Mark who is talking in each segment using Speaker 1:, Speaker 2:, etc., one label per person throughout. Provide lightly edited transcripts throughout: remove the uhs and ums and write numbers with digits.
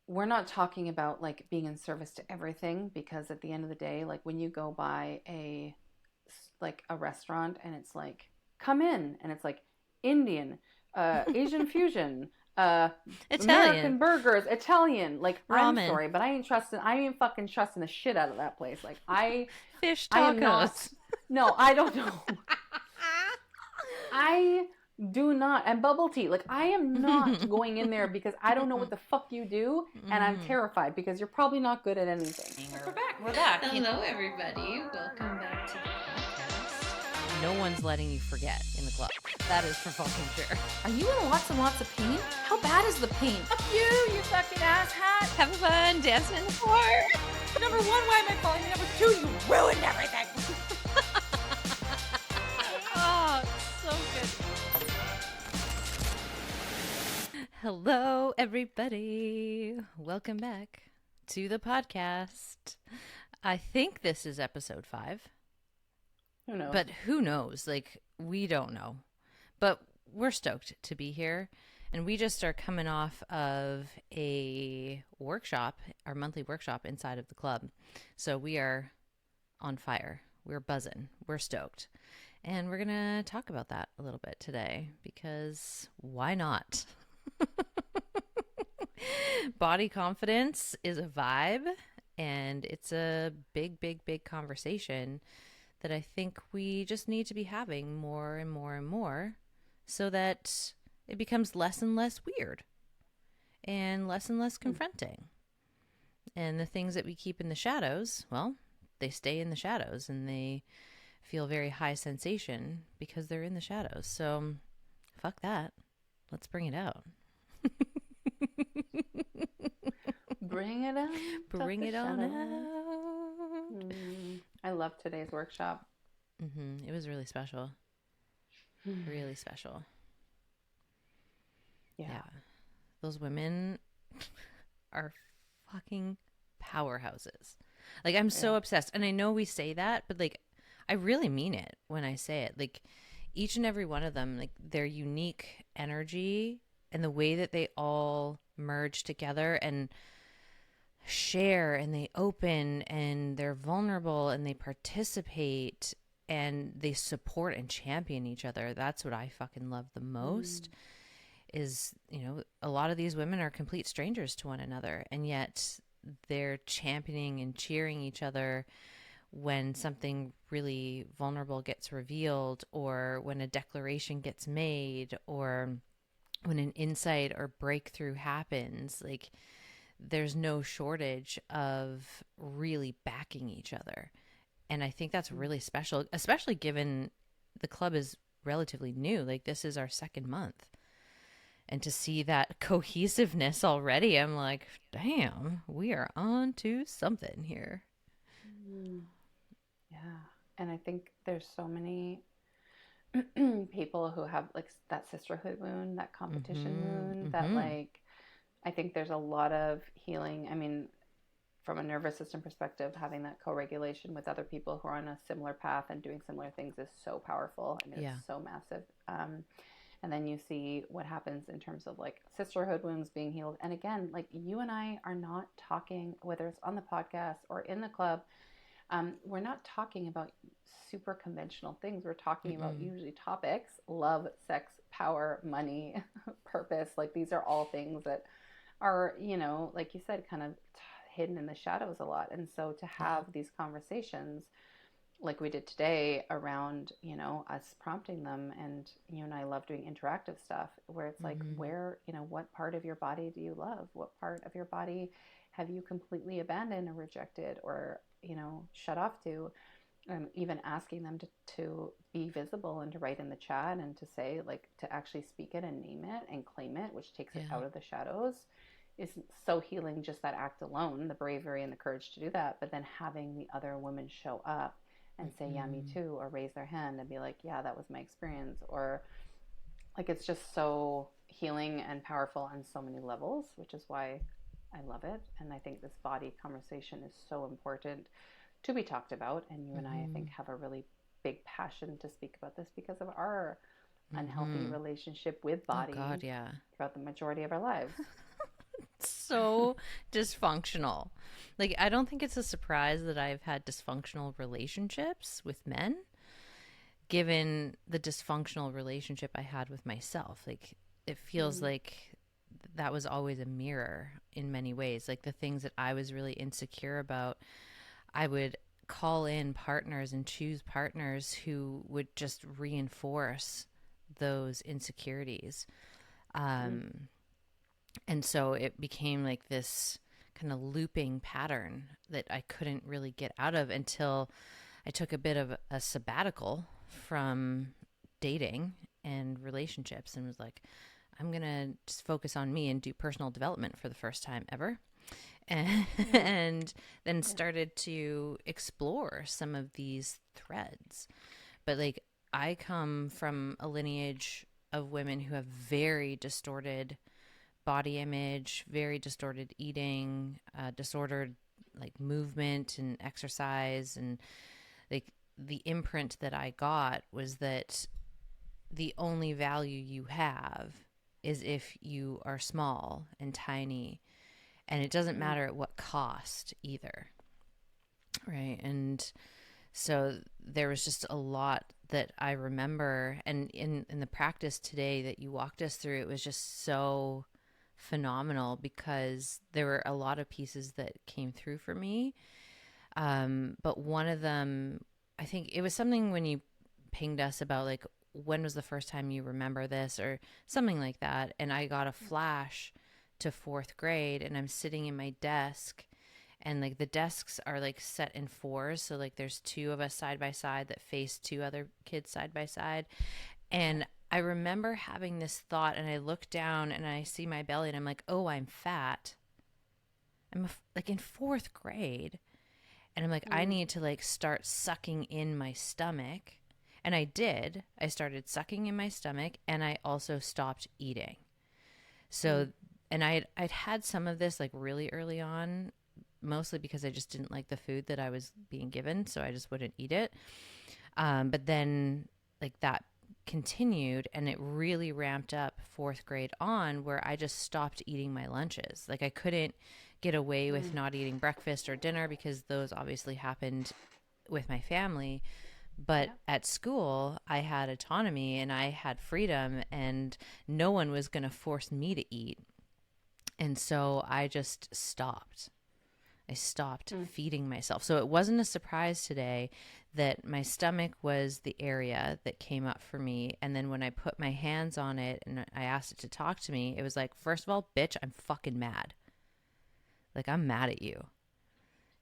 Speaker 1: we're not talking about like being in service to everything, because at the end of the day, like when you go by a restaurant and it's like come in and it's like Indian, Asian fusion, uh
Speaker 2: Italian.
Speaker 1: American burgers, Italian, like I'm
Speaker 2: Ramen.
Speaker 1: sorry, but I ain't fucking trusting the shit out of that place. Like
Speaker 2: Fish
Speaker 1: I am not.
Speaker 2: tacos.
Speaker 1: No, I don't know. I do not. And bubble tea. Like, I am not going in there because I don't know what the fuck you do. And I'm terrified because you're probably not good at anything.
Speaker 2: We're back. We're back.
Speaker 3: Hello, everybody. Welcome back to the podcast.
Speaker 2: No one's letting you forget in the club. That is for fucking sure.
Speaker 3: Are you in lots and lots of pain? How bad is the pain?
Speaker 2: Fuck you fucking asshat. Having fun dancing in the floor.
Speaker 3: Number one, why am I calling you? Number two, you ruined everything.
Speaker 2: Oh, so good. Hello, everybody. Welcome back to the podcast. I think this is episode 5.
Speaker 1: Who knows?
Speaker 2: But who knows? Like, we don't know. But we're stoked to be here. And we just are coming off of a workshop, our monthly workshop inside of the club. So we are on fire. We're buzzing. We're stoked. And we're going to talk about that a little bit today because why not? Body confidence is a vibe, and it's a big, big, big conversation that I think we just need to be having more and more and more so that it becomes less and less weird and less confronting. And the things that we keep in the shadows, well, they stay in the shadows and they feel very high sensation because they're in the shadows. So fuck that. Let's bring it out.
Speaker 1: Bring it on.
Speaker 2: Bring it on
Speaker 1: shadows.
Speaker 2: out.
Speaker 1: I love today's workshop.
Speaker 2: It was really special. Really special.
Speaker 1: Yeah.
Speaker 2: Those women are fucking powerhouses. Like, I'm so obsessed. And I know we say that, but like, I really mean it when I say it. Like, each and every one of them, like their unique energy and the way that they all merge together and share and they open and they're vulnerable and they participate and they support and champion each other. That's what I fucking love the most. Is, you know, a lot of these women are complete strangers to one another, and yet they're championing and cheering each other when something really vulnerable gets revealed, or when a declaration gets made, or when an insight or breakthrough happens. Like, there's no shortage of really backing each other. And I think that's really special, especially given the club is relatively new. Like, this is our second month. And to see that cohesiveness already, I'm like, damn, we are on to something here.
Speaker 1: Yeah. And I think there's so many people who have like that sisterhood wound, that competition wound, that like, I think there's a lot of healing. I mean, from a nervous system perspective, having that co-regulation with other people who are on a similar path and doing similar things is so powerful. I mean, it's so massive. And then you see what happens in terms of like sisterhood wounds being healed. And again, like you and I are not talking, whether it's on the podcast or in the club, we're not talking about super conventional things. We're talking about usually topics: love, sex, power, money, purpose. Like, these are all things that are, you know, like you said, kind of hidden in the shadows a lot. And so to have these conversations like we did today around, you know, us prompting them, and you and I love doing interactive stuff where it's like, where, you know, what part of your body do you love? What part of your body have you completely abandoned or rejected or, you know, shut off to? And even asking them to be visible and to write in the chat and to say, like, to actually speak it and name it and claim it, which takes it out of the shadows, is so healing. Just that act alone, the bravery and the courage to do that, but then having the other women show up and say, yeah, me too, or raise their hand and be like, yeah, that was my experience, or like, it's just so healing and powerful on so many levels, which is why I love it. And I think this body conversation is so important to be talked about. And you and I think, have a really big passion to speak about this because of our unhealthy relationship with body throughout the majority of our lives.
Speaker 2: So dysfunctional. Like, I don't think it's a surprise that I've had dysfunctional relationships with men, given the dysfunctional relationship I had with myself. Like, it feels like that was always a mirror in many ways. Like, the things that I was really insecure about, I would call in partners and choose partners who would just reinforce those insecurities. And so it became like this kind of looping pattern that I couldn't really get out of until I took a bit of a sabbatical from dating and relationships and was like, I'm going to just focus on me and do personal development for the first time ever. And then started to explore some of these threads. But like, I come from a lineage of women who have very distorted body image, very distorted eating, disordered like movement and exercise. And like, the imprint that I got was that the only value you have is if you are small and tiny, and it doesn't matter at what cost either. Right. And so there was just a lot that I remember, and in the practice today that you walked us through, it was just so phenomenal because there were a lot of pieces that came through for me. But one of them, I think it was something when you pinged us about like, when was the first time you remember this or something like that. And I got a flash to fourth grade, and I'm sitting in my desk, and like the desks are like set in fours. So like there's two of us side by side that face two other kids side by side. And I remember having this thought, and I look down and I see my belly and I'm like, oh, I'm fat. Like in fourth grade. And I'm like, I need to like start sucking in my stomach. And I did. I started sucking in my stomach, and I also stopped eating. So, and I'd had some of this like really early on, mostly because I just didn't like the food that I was being given. So I just wouldn't eat it. But then like that continued, and it really ramped up fourth grade on, where I just stopped eating my lunches. Like I couldn't get away with not eating breakfast or dinner because those obviously happened with my family. But at school, I had autonomy and I had freedom, and no one was going to force me to eat. And so I just stopped. I stopped feeding myself. So it wasn't a surprise today that my stomach was the area that came up for me. And then when I put my hands on it and I asked it to talk to me, it was like, first of all, bitch, I'm fucking mad. Like, I'm mad at you.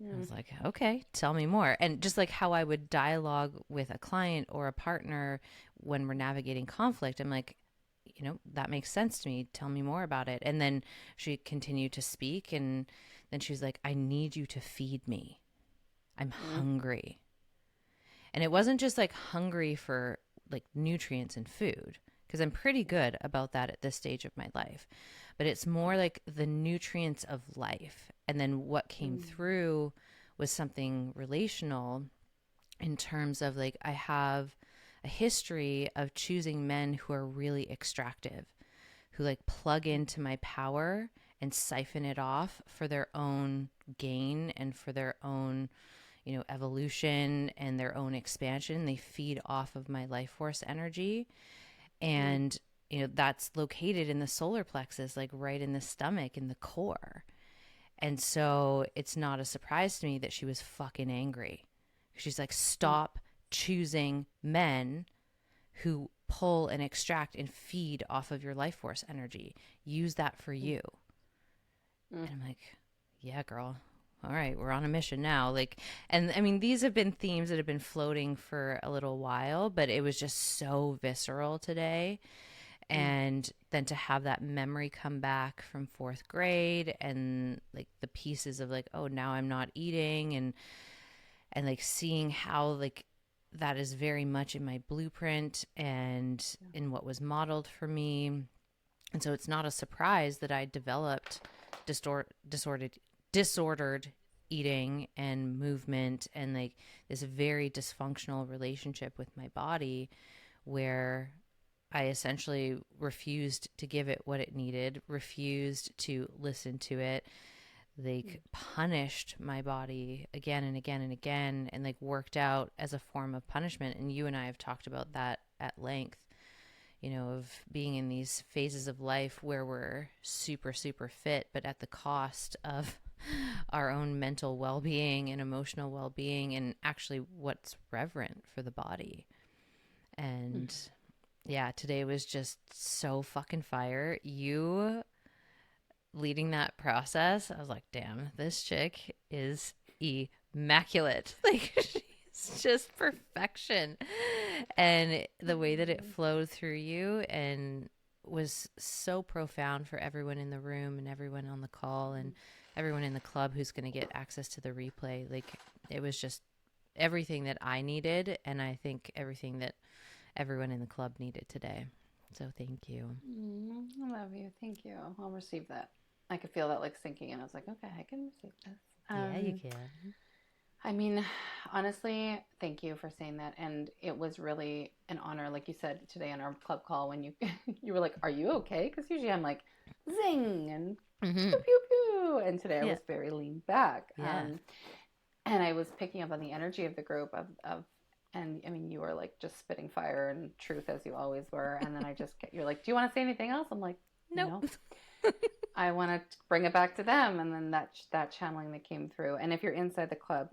Speaker 2: I was like, okay, tell me more. And just like how I would dialogue with a client or a partner when we're navigating conflict, I'm like, you know, that makes sense to me. Tell me more about it. And then she continued to speak, and then she was like, I need you to feed me. I'm hungry. And it wasn't just like hungry for like nutrients and food, because I'm pretty good about that at this stage of my life. But it's more like the nutrients of life. And then what came through was something relational, in terms of like, I have a history of choosing men who are really extractive, who like plug into my power and siphon it off for their own gain and for their own, you know, evolution and their own expansion. They feed off of my life force energy. And you know, that's located in the solar plexus, like right in the stomach, in the core. And so it's not a surprise to me that she was fucking angry. She's like, stop choosing men who pull and extract and feed off of your life force energy. Use that for you. And I'm like, yeah, girl. All right, we're on a mission now. Like, and I mean, these have been themes that have been floating for a little while, but it was just so visceral today. And then to have that memory come back from fourth grade, and like the pieces of like, oh, now I'm not eating, and like seeing how like that is very much in my blueprint and in what was modeled for me. And so it's not a surprise that I developed disordered eating and movement, and like this very dysfunctional relationship with my body, where I essentially refused to give it what it needed, refused to listen to it, like punished my body again and again and again, and like worked out as a form of punishment. And you and I have talked about that at length, you know, of being in these phases of life where we're super, super fit, but at the cost of our own mental well-being and emotional well-being, and actually what's reverent for the body. And yeah, today was just so fucking fire. You leading that process, I was like, damn, this chick is immaculate. Like, she's just perfection. And the way that it flowed through you and was so profound for everyone in the room and everyone on the call and everyone in the club who's going to get access to the replay. Like, it was just everything that I needed, and I think everything that everyone in the club needed today. So thank you.
Speaker 1: I love you. Thank you. I'll receive that. I could feel that like sinking in. I was like, okay, I can receive this.
Speaker 2: Yeah, you can.
Speaker 1: I mean, honestly, thank you for saying that. And it was really an honor, like you said today on our club call, when you you were like, are you okay? Because usually I'm like, zing and pew, pew, pew. And today I was very leaned back.
Speaker 2: Yeah.
Speaker 1: And I was picking up on the energy of the group and I mean, you were like just spitting fire and truth as you always were. And then you're like, do you want to say anything else? I'm like,
Speaker 2: nope.
Speaker 1: No. I want to bring it back to them. And then that channeling that came through. And if you're inside the club,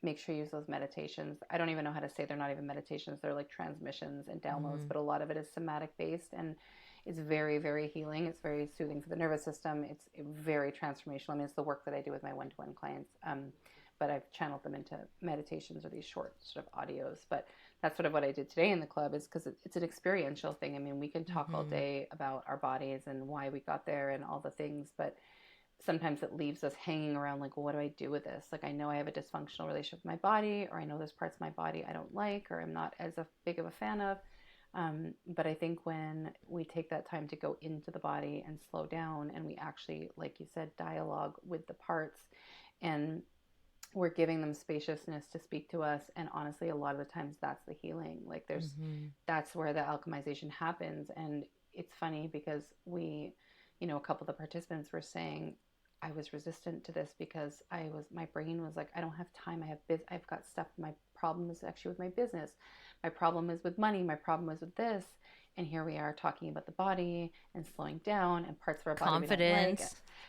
Speaker 1: make sure you use those meditations. I don't even know how to say they're not even meditations. They're like transmissions and downloads, but a lot of it is somatic based, and it's very, very healing. It's very soothing for the nervous system. It's very transformational. I mean, it's the work that I do with my one-to-one clients. But I've channeled them into meditations or these short sort of audios. But that's sort of what I did today in the club, is because it's an experiential thing. I mean, we can talk all day about our bodies and why we got there and all the things, but sometimes it leaves us hanging around like, well, what do I do with this? Like, I know I have a dysfunctional relationship with my body, or I know there's parts of my body I don't like, or I'm not as big of a fan of. But I think when we take that time to go into the body and slow down, and we actually, like you said, dialogue with the parts, and we're giving them spaciousness to speak to us. And honestly, a lot of the times that's the healing. Like that's where the alchemization happens. And it's funny because a couple of the participants were saying, I was resistant to this because my brain was like, I don't have time. I've got stuff. My problem is actually with my business. My problem is with money. My problem is with this. And here we are talking about the body and slowing down and parts of our body we don't like.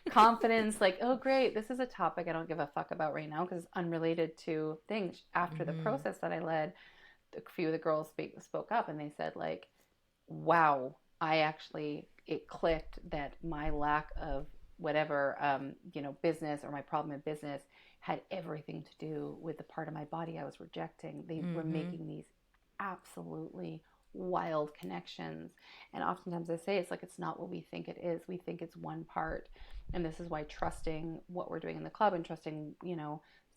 Speaker 1: Confidence, like, oh great, this is a topic I don't give a fuck about right now because it's unrelated to things. After the process that I led, a few of the girls spoke up and they said like, wow, it clicked that my lack of whatever, business, or my problem in business had everything to do with the part of my body I was rejecting. They were making these absolutely wild connections. And oftentimes I say, it's like, it's not what we think it is. We think it's one part. And this is why trusting what we're doing in the club and trusting,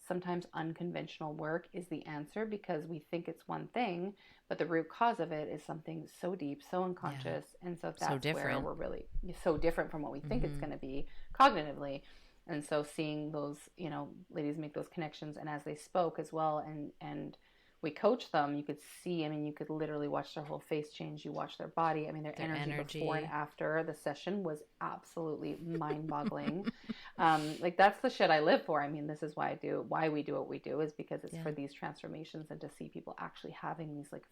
Speaker 1: sometimes unconventional work is the answer, because we think it's one thing, but the root cause of it is something so deep, so unconscious. Yeah. And so that's where we're really so different from what we think it's going to be cognitively. And so seeing those, ladies make those connections, and as they spoke as well, and we coach them, you could see, you could literally watch their whole face change. You watch their body. Their energy before and after the session was absolutely mind-boggling. Like, that's the shit I live for. This is why we do what we do, is because it's for these transformations, and to see people actually having these like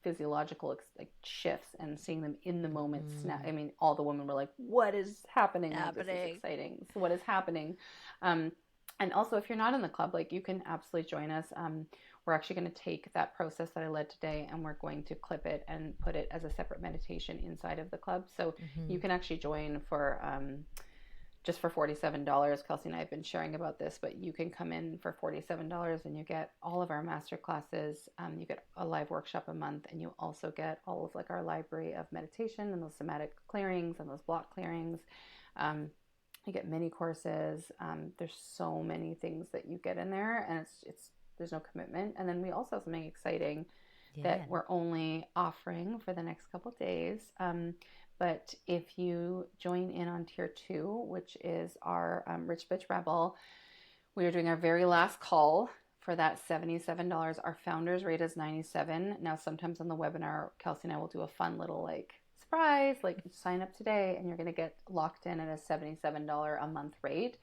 Speaker 1: physiological like shifts, and seeing them in the moment snap. All the women were like, what is happening? Like, this is exciting. So what is happening? And also, if you're not in the club, like, you can absolutely join us. We're actually going to take that process that I led today, and we're going to clip it and put it as a separate meditation inside of the club. So you can actually join for just for $47. Kelsey and I have been sharing about this, but you can come in for $47 and you get all of our master classes. You get a live workshop a month, and you also get all of like our library of meditation and those somatic clearings and those block clearings. You get mini courses. There's so many things that you get in there, and there's no commitment. And then we also have something exciting that we're only offering for the next couple of days. But if you join in on tier 2, which is our Rich Bitch Rebel, we are doing our very last call for that $77. Our founders rate is 97. Now, sometimes on the webinar, Kelsey and I will do a fun little like surprise, like sign up today and you're going to get locked in at a $77 a month rate.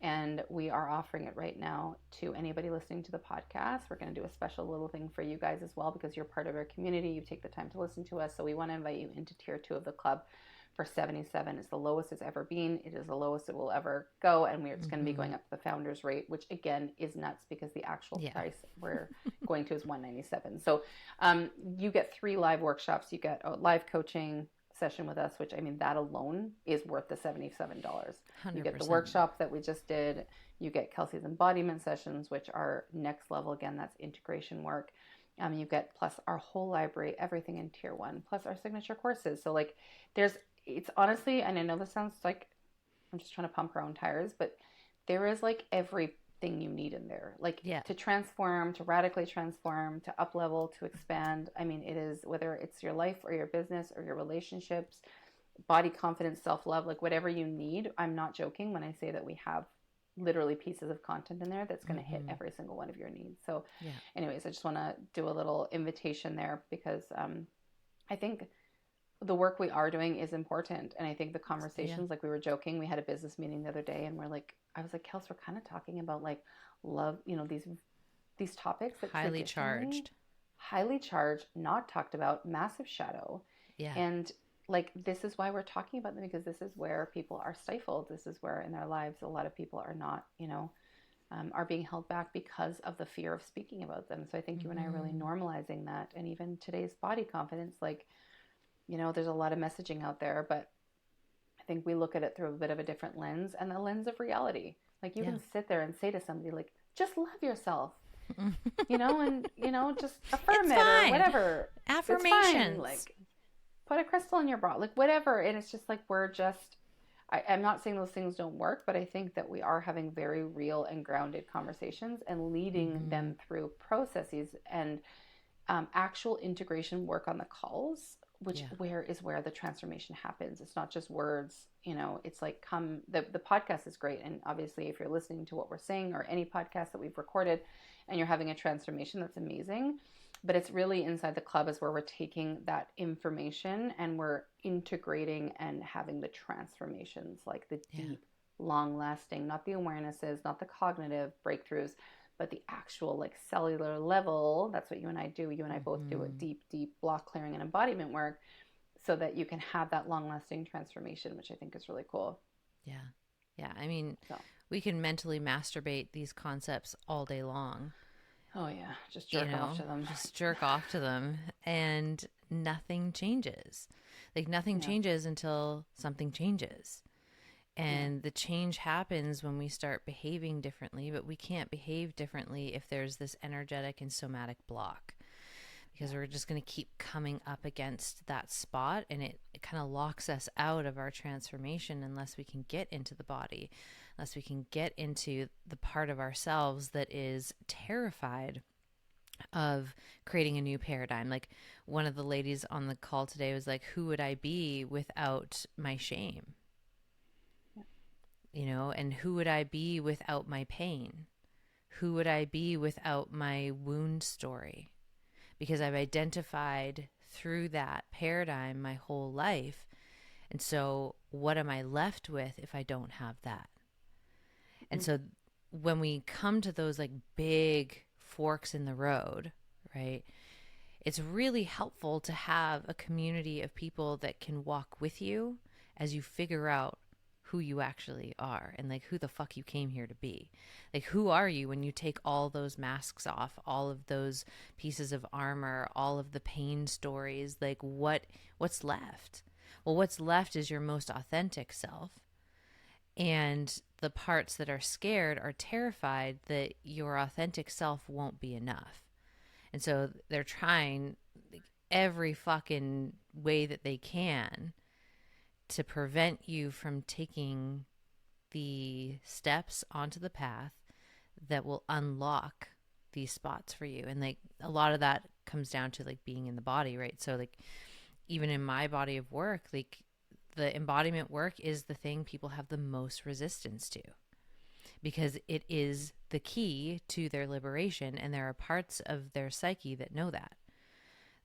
Speaker 1: And we are offering it right now to anybody listening to the podcast. We're going to do a special little thing for you guys as well, because you're part of our community. You take the time to listen to us. So we want to invite you into tier 2 of the club for 77. It's the lowest it's ever been. It is the lowest it will ever go. And we're just going to be going up to the founders rate, which again is nuts because the actual price we're going to is 197. So you get 3 live workshops. You get a live coaching session with us, which I mean, that alone is worth the $77. 100%. You get the workshop that we just did. You get Kelsey's embodiment sessions, which are next level. Again, that's integration work. You get plus our whole library, everything in tier 1, plus our signature courses. So like it's honestly, and I know this sounds like I'm just trying to pump our own tires, but there is like everything you need in there, like to transform, to radically transform, to up level, to expand. I mean, it is, whether it's your life or your business or your relationships, body confidence, self-love, like whatever you need. I'm not joking when I say that we have literally pieces of content in there that's going to hit every single one of your needs. So anyways, I just want to do a little invitation there because I think the work we are doing is important. And I think the conversations, like we were joking, we had a business meeting the other day and I was like, Kels, we're kind of talking about like love, you know, these topics that highly charged, not talked about, massive shadow. Yeah. And like, this is why we're talking about them, because this is where people are stifled. This is where in their lives, a lot of people are not, you know, are being held back because of the fear of speaking about them. So I think you and I are really normalizing that. And even today's body confidence, like, you know, there's a lot of messaging out there, but I think we look at it through a bit of a different lens, and the lens of reality. Like you can sit there and say to somebody like, just love yourself, you know, and, you know, just affirm it or whatever.
Speaker 2: Affirmations.
Speaker 1: Like put a crystal in your bra, like whatever. And it's just like, I'm not saying those things don't work, but I think that we are having very real and grounded conversations and leading them through processes and actual integration work on the calls, which where the transformation happens. It's not just words, you know, it's like the podcast is great. And obviously if you're listening to what we're saying or any podcast that we've recorded and you're having a transformation, that's amazing. But it's really inside the club is where we're taking that information and we're integrating and having the transformations, like the deep, long lasting, not the awarenesses, not the cognitive breakthroughs, but the actual like cellular level. That's what you and I do. You and I both do a deep block clearing and embodiment work so that you can have that long lasting transformation, which I think is really cool.
Speaker 2: Yeah. Yeah. I mean, we can mentally masturbate these concepts all day long.
Speaker 1: Oh yeah. Just jerk off to them.
Speaker 2: Just jerk off to them and nothing changes. Like nothing changes until something changes. And the change happens when we start behaving differently, but we can't behave differently if there's this energetic and somatic block, because we're just going to keep coming up against that spot, and it kind of locks us out of our transformation unless we can get into the body, unless we can get into the part of ourselves that is terrified of creating a new paradigm. Like one of the ladies on the call today was like, who would I be without my shame? You know, and who would I be without my pain? Who would I be without my wound story? Because I've identified through that paradigm my whole life. And so what am I left with if I don't have that? And so when we come to those like big forks in the road, right, it's really helpful to have a community of people that can walk with you as you figure out who you actually are and like who the fuck you came here to be. Like, who are you when you take all those masks off, all of those pieces of armor, all of the pain stories? Like what's left? Well, what's left is your most authentic self. And the parts that are scared are terrified that your authentic self won't be enough. And so they're trying every fucking way that they can to prevent you from taking the steps onto the path that will unlock these spots for you. And like a lot of that comes down to like being in the body, right? So like even in my body of work, like the embodiment work is the thing people have the most resistance to, because it is the key to their liberation. And there are parts of their psyche that know that.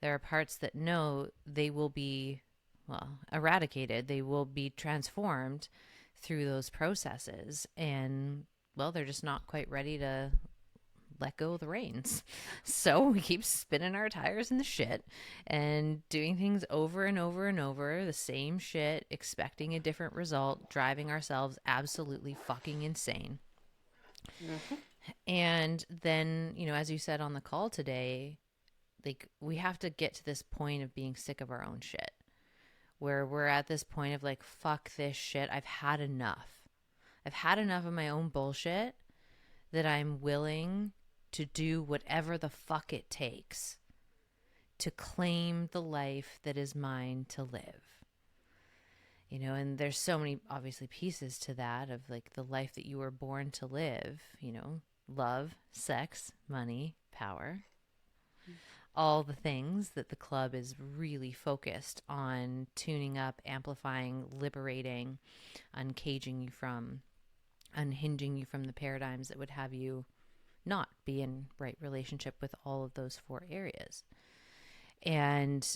Speaker 2: There are parts that know they will be, well, eradicated. They will be transformed through those processes. And, well, they're just not quite ready to let go of the reins. So we keep spinning our tires in the shit and doing things over and over and over, the same shit, expecting a different result, driving ourselves absolutely fucking insane. Mm-hmm. And then, you know, as you said on the call today, like, we have to get to this point of being sick of our own shit, where we're at this point of like, fuck this shit. I've had enough. I've had enough of my own bullshit, that I'm willing to do whatever the fuck it takes to claim the life that is mine to live. You know, and there's so many, obviously, pieces to that of like the life that you were born to live, you know, love, sex, money, power, all the things that the club is really focused on tuning up, amplifying, liberating, uncaging you from, unhinging you from the paradigms that would have you not be in right relationship with all of those 4 areas. And,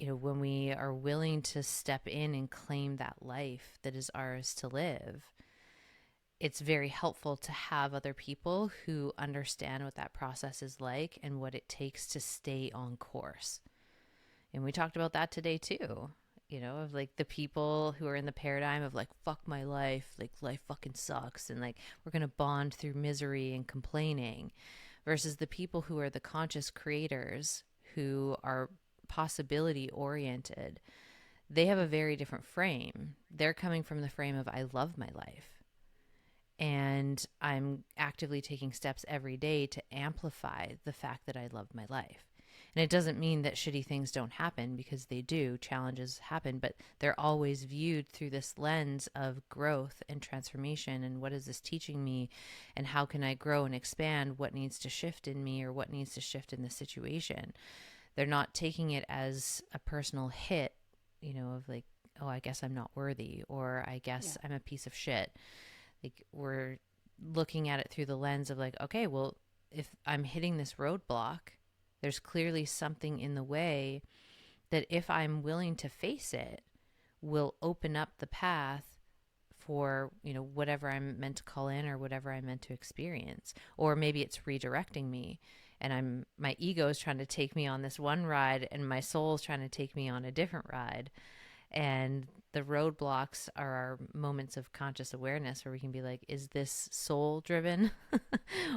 Speaker 2: you know, when we are willing to step in and claim that life that is ours to live, it's very helpful to have other people who understand what that process is like and what it takes to stay on course. And we talked about that today too, you know, of like the people who are in the paradigm of like, fuck my life, like life fucking sucks, and like we're going to bond through misery and complaining, versus the people who are the conscious creators who are possibility oriented. They have a very different frame. They're coming from the frame of, I love my life. And I'm actively taking steps every day to amplify the fact that I love my life. And it doesn't mean that shitty things don't happen, because they do. Challenges happen, but they're always viewed through this lens of growth and transformation. And what is this teaching me? And how can I grow and expand? What needs to shift in me, or what needs to shift in the situation? They're not taking it as a personal hit, you know, of like, oh, I guess I'm not worthy, or I guess I'm a piece of shit. Like, we're looking at it through the lens of like, okay, well, if I'm hitting this roadblock, there's clearly something in the way that, if I'm willing to face it, will open up the path for, you know, whatever I'm meant to call in or whatever I'm meant to experience. Or maybe it's redirecting me, and my ego is trying to take me on this one ride and my soul is trying to take me on a different ride. And the roadblocks are our moments of conscious awareness, where we can be like, is this soul driven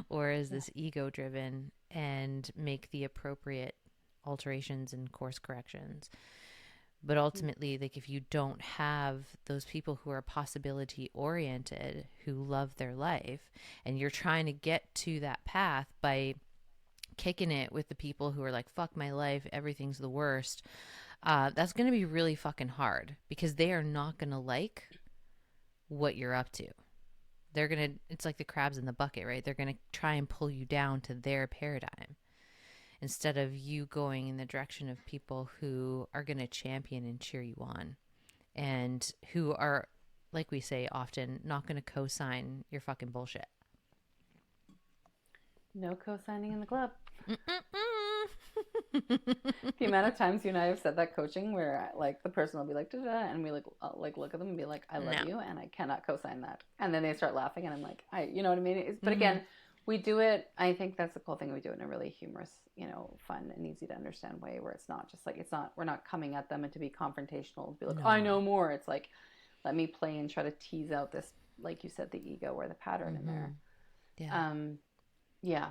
Speaker 2: or is this ego driven, and make the appropriate alterations and course corrections. But ultimately, like, if you don't have those people who are possibility oriented, who love their life, and you're trying to get to that path by kicking it with the people who are like, fuck my life, everything's the worst, that's going to be really fucking hard, because they are not going to like what you're up to. They're going to, it's like the crabs in the bucket, right? They're going to try and pull you down to their paradigm, instead of you going in the direction of people who are going to champion and cheer you on, and who are, like we say often, not going to co-sign your fucking bullshit.
Speaker 1: No co-signing in the club. The amount of times you and I have said that coaching, where like the person will be like, da-da, and we like look at them and be like, I love you, and I cannot co-sign that, and then they start laughing, and I'm like, you know what I mean? But again, we do it. I think that's the cool thing. We do it in a really humorous, you know, fun and easy to understand way, where it's not just like, we're not coming at them and to be confrontational, to be like, I know more. It's like, let me play and try to tease out this, like you said, the ego or the pattern in there. Yeah.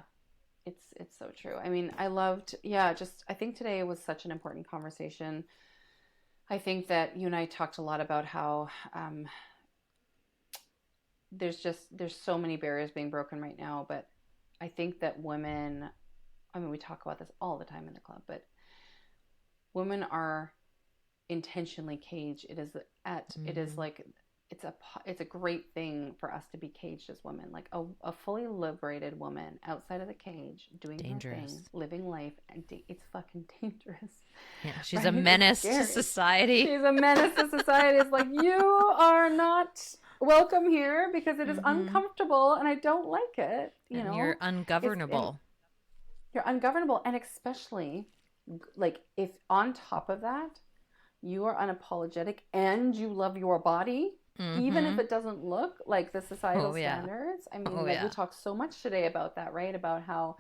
Speaker 1: It's so true. I mean, I loved, I think today was such an important conversation. I think that you and I talked a lot about how there's so many barriers being broken right now, but I think that women, I mean, we talk about this all the time in the club, but women are intentionally caged. It is like, it's a great thing for us to be caged as women, like a fully liberated woman outside of the cage, doing her thing, living life, and it's fucking dangerous.
Speaker 2: Yeah, she's a menace to society.
Speaker 1: She's a menace to society. It's like, you are not welcome here because it is uncomfortable and I don't like it.
Speaker 2: You're ungovernable.
Speaker 1: You're ungovernable. And especially like if on top of that, you are unapologetic and you love your body, even if it doesn't look like the societal standards. I mean, we talk so much today about that, right? About how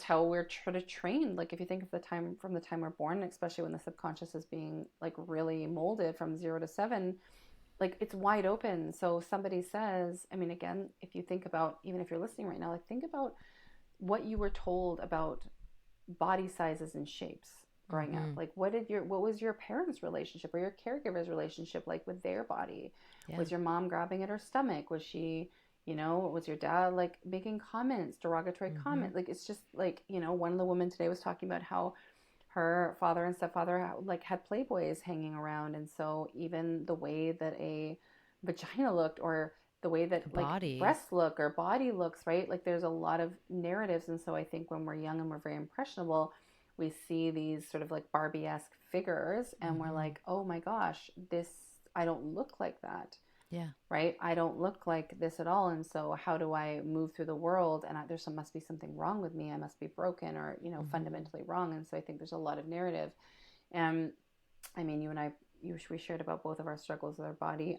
Speaker 1: we're sort of trained. Like if you think of from the time we're born, especially when the subconscious is being like really molded from 0 to 7, like it's wide open. So somebody says, I mean, again, if you think about, even if you're listening right now, like think about what you were told about body sizes and shapes growing up. Like what was your parents' relationship or your caregiver's relationship like with their body? Was your mom grabbing at her stomach? Was she, was your dad like making comments, derogatory comments? Like it's just like, one of the women today was talking about how her father and stepfather like had Playboys hanging around, and so even the way that a vagina looked or the way that like breasts look or body looks, right? Like there's a lot of narratives. And so I think when we're young and we're very impressionable, we see these sort of like Barbie-esque figures and we're like, oh my gosh, I don't look like that.
Speaker 2: Yeah.
Speaker 1: Right? I don't look like this at all. And so how do I move through the world? And must be something wrong with me. I must be broken or, fundamentally wrong. And so I think there's a lot of narrative. And I mean, you and I, we shared about both of our struggles with our body.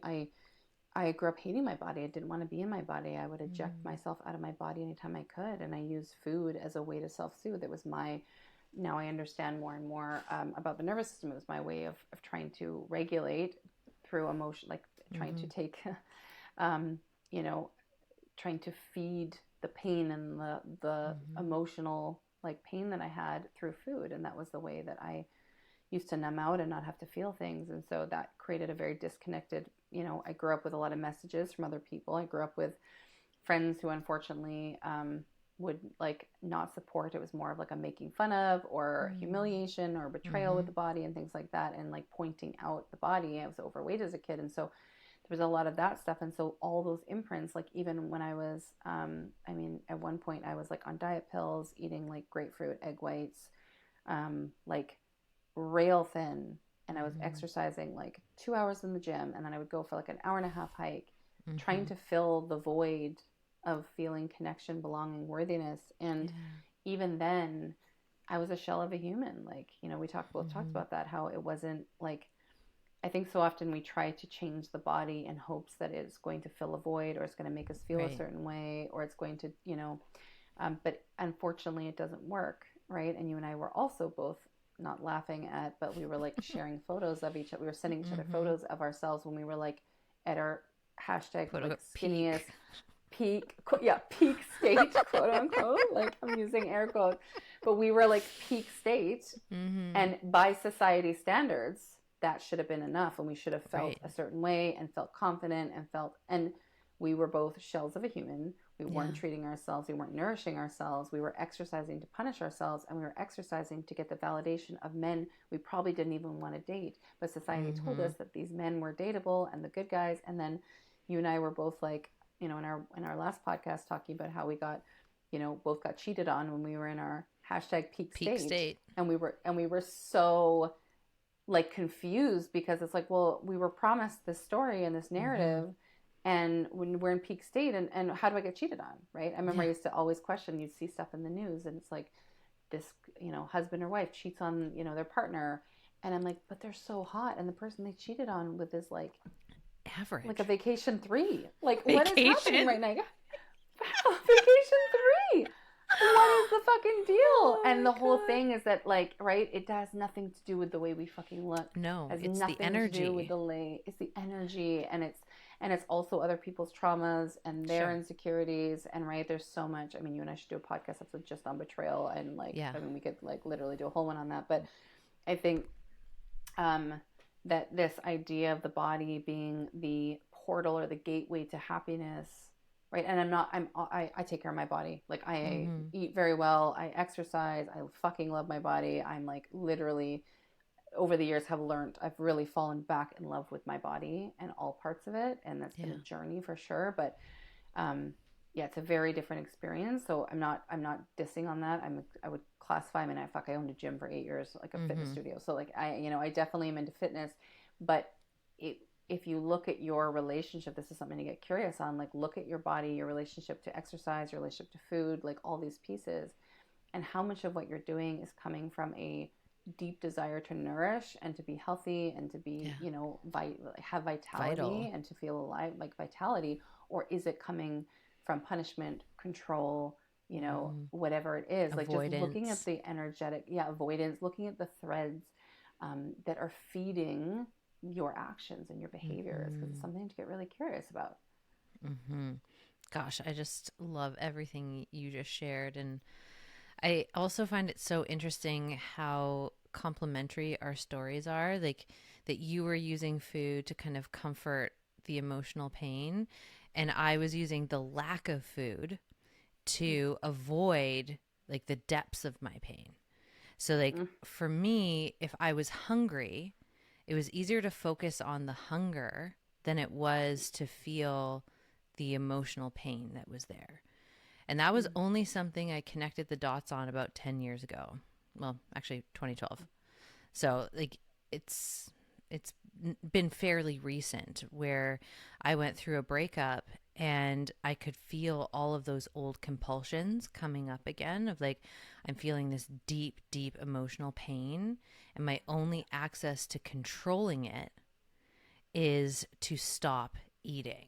Speaker 1: I grew up hating my body. I didn't want to be in my body. I would eject myself out of my body anytime I could. And I used food as a way to self-soothe. Now I understand more and more about the nervous system. It was my way of trying to regulate through emotion, like trying to take, trying to feed the pain and the emotional like pain that I had through food. And that was the way that I used to numb out and not have to feel things. And so that created a very disconnected, I grew up with a lot of messages from other people. I grew up with friends who unfortunately would like not support. It was more of like a making fun of or humiliation or betrayal with the body and things like that. And like pointing out the body. I was overweight as a kid. And so there was a lot of that stuff. And so all those imprints, like even when I was, at one point I was like on diet pills, eating like grapefruit, egg whites, like rail thin, and I was exercising like 2 hours in the gym, and then I would go for like an hour and a half hike, trying to fill the void of feeling connection, belonging, worthiness. And even then I was a shell of a human. Like, we both talked about that, how it wasn't like, I think so often we try to change the body in hopes that it's going to fill a void or it's going to make us feel a certain way or it's going to, but unfortunately it doesn't work. Right. And you and I were also both not laughing at, but we were like sharing photos of each other. We were sending each other photos of ourselves when we were like at our hashtag like skinniest peak state, quote unquote. Like I'm using air quotes, but we were like peak state, and by society standards, that should have been enough, and we should have felt a certain way and felt confident and we were both shells of a human. We weren't treating ourselves. We weren't nourishing ourselves. We were exercising to punish ourselves, and we were exercising to get the validation of men we probably didn't even want to date. But society told us that these men were dateable and the good guys. And then you and I were both like, in our last podcast talking about how we got, both got cheated on when we were in our hashtag peak state. And we were so like confused because it's like, well, we were promised this story and this narrative. And when we're in peak state, and how do I get cheated on, right? I remember I used to always question, you'd see stuff in the news, and it's like this, husband or wife cheats on, their partner. And I'm like, but they're so hot. And the person they cheated on with is like
Speaker 2: average.
Speaker 1: Like a vacation 3. Like what is happening right now? Wow, vacation 3. What is the fucking deal? And the whole thing is that like, right, it has nothing to do with the way we fucking look.
Speaker 2: No,
Speaker 1: it has
Speaker 2: it's
Speaker 1: nothing
Speaker 2: the energy.
Speaker 1: to do with it's the energy, and it's also other people's traumas and their insecurities. And right, there's so much. I mean, you and I should do a podcast episode just on betrayal, and like, I mean, we could like literally do a whole one on that. But I think that this idea of the body being the portal or the gateway to happiness, right? And I take care of my body. Like I eat very well. I exercise. I fucking love my body. I'm like literally over the years I've really fallen back in love with my body and all parts of it. And that's been a journey for sure. But it's a very different experience. So I'm not dissing on that. I would classify, I owned a gym for 8 years, like a fitness studio. So like I definitely am into fitness, but if you look at your relationship, this is something to get curious on, like look at your body, your relationship to exercise, your relationship to food, like all these pieces, and how much of what you're doing is coming from a deep desire to nourish and to be healthy and to be,
Speaker 2: Yeah.
Speaker 1: have vitality
Speaker 2: Vital.
Speaker 1: and to feel alive, like vitality, or is it coming from punishment, control, whatever it is, like just looking at
Speaker 2: Avoidance.
Speaker 1: the energetic, avoidance, looking at the threads that are feeding your actions and your behaviors, because it's something to get really curious about.
Speaker 2: Gosh, I just love everything you just shared. And I also find it so interesting how complementary our stories are. Like that you were using food to kind of comfort the emotional pain, and I was using the lack of food to avoid like the depths of my pain. So like for me, if I was hungry, it was easier to focus on the hunger than it was to feel the emotional pain that was there. And that was only something I connected the dots on about 10 years ago. Well, actually 2012. So like it's been fairly recent where I went through a breakup and I could feel all of those old compulsions coming up again of like, I'm feeling this deep, deep emotional pain. And my only access to controlling it is to stop eating.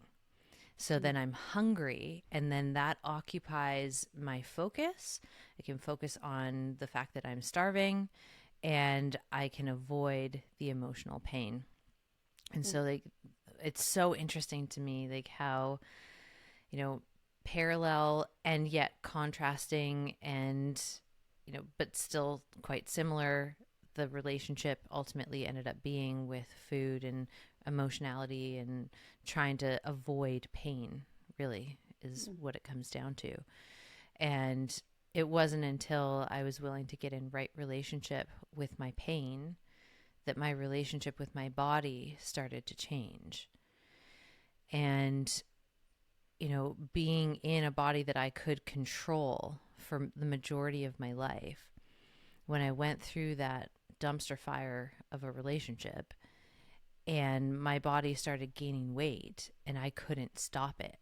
Speaker 2: So then I'm hungry, and then that occupies my focus. I can focus on the fact that I'm starving, and I can avoid the emotional pain. And so like it's so interesting to me like how, parallel and yet contrasting and, but still quite similar the relationship ultimately ended up being with food and emotionality and trying to avoid pain, really is what it comes down to. And it wasn't until I was willing to get in right relationship with my pain that my relationship with my body started to change. And, being in a body that I could control for the majority of my life, when I went through that dumpster fire of a relationship and my body started gaining weight and I couldn't stop it.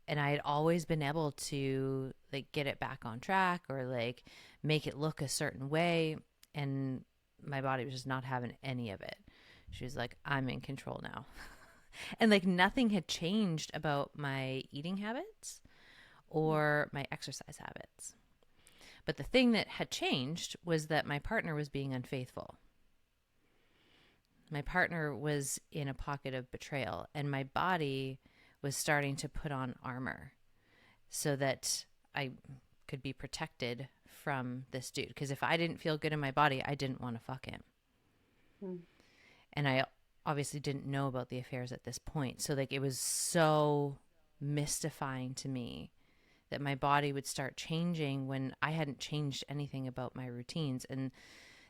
Speaker 2: And I had always been able to like get it back on track or like make it look a certain way. And my body was just not having any of it. She was like, I'm in control now. And like nothing had changed about my eating habits or my exercise habits. But the thing that had changed was that my partner was being unfaithful. My partner was in a pocket of betrayal, and my body was starting to put on armor so that I could be protected from this dude. Because if I didn't feel good in my body, I didn't want to fuck him. And I obviously didn't know about the affairs at this point. So like it was so mystifying to me that my body would start changing when I hadn't changed anything about my routines. And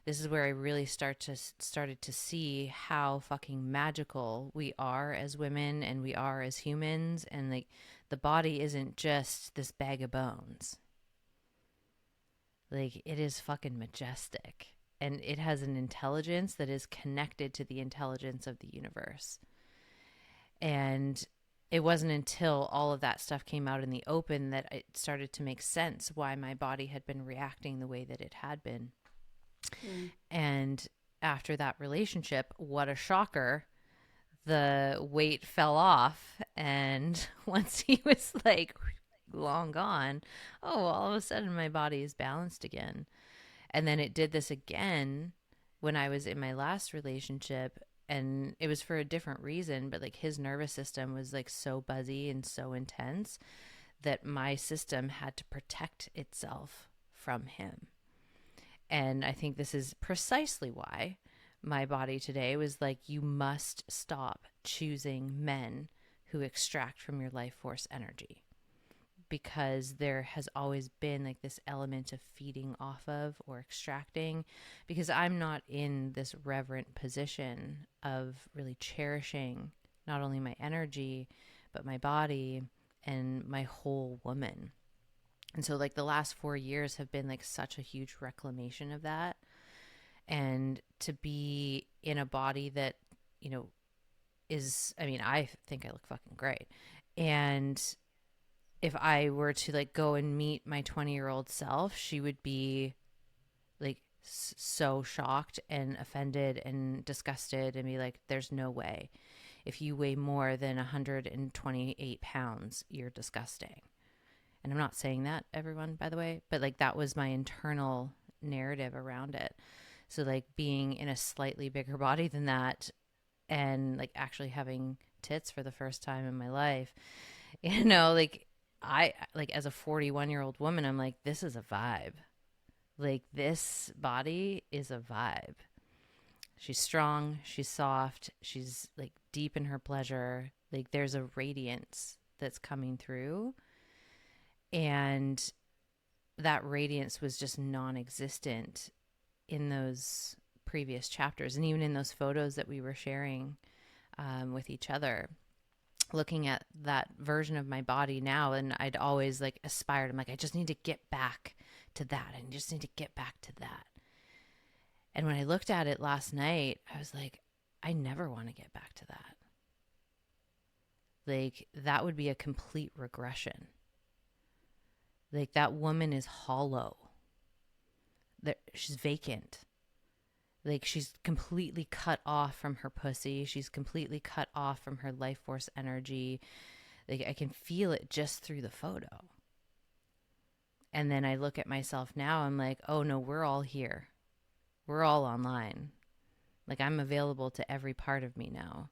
Speaker 2: this is where I really started to see how fucking magical we are as women and we are as humans. And like the body isn't just this bag of bones. Like it is fucking majestic. And it has an intelligence that is connected to the intelligence of the universe. And it wasn't until all of that stuff came out in the open that it started to make sense why my body had been reacting the way that it had been. And after that relationship, what a shocker, the weight fell off. And once he was like long gone, all of a sudden my body is balanced again. And then it did this again when I was in my last relationship, and it was for a different reason, but like his nervous system was like so buzzy and so intense that my system had to protect itself from him. And I think this is precisely why my body today was like, you must stop choosing men who extract from your life force energy. Because there has always been like this element of feeding off of or extracting, because I'm not in this reverent position of really cherishing not only my energy, but my body and my whole woman. And so like the last 4 years have been like such a huge reclamation of that. And to be in a body that, is, I mean, I think I look fucking great. And if I were to like go and meet my 20-year-old self, she would be like so shocked and offended and disgusted and be like, there's no way. If you weigh more than 128 pounds, you're disgusting. And I'm not saying that, everyone, by the way, but like that was my internal narrative around it. So like being in a slightly bigger body than that and like actually having tits for the first time in my life, you know, like I like as a 41-year-old woman, I'm like, this is a vibe. Like this body is a vibe. She's strong, she's soft, she's like deep in her pleasure. Like there's a radiance that's coming through. And that radiance was just non-existent in those previous chapters. And even in those photos that we were sharing with each other, looking at that version of my body now, and I'd always like aspired. I'm like, I just need to get back to that. I just need to get back to that. And when I looked at it last night, I was like, I never want to get back to that. Like that would be a complete regression. Like that woman is hollow. She's vacant. Like she's completely cut off from her pussy. She's completely cut off from her life force energy. Like I can feel it just through the photo. And then I look at myself now, I'm like, oh no, we're all here. We're all online. Like I'm available to every part of me now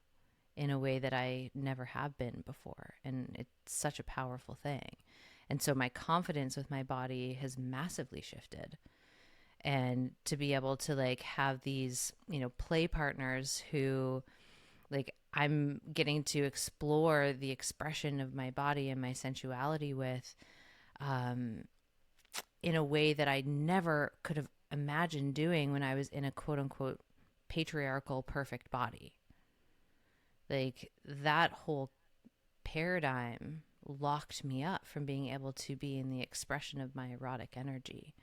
Speaker 2: in a way that I never have been before. And it's such a powerful thing. And so my confidence with my body has massively shifted. And to be able to like have these, you know, play partners who like I'm getting to explore the expression of my body and my sensuality with in a way that I never could have imagined doing when I was in a quote unquote patriarchal perfect body. Like that whole paradigm locked me up from being able to be in the expression of my erotic energy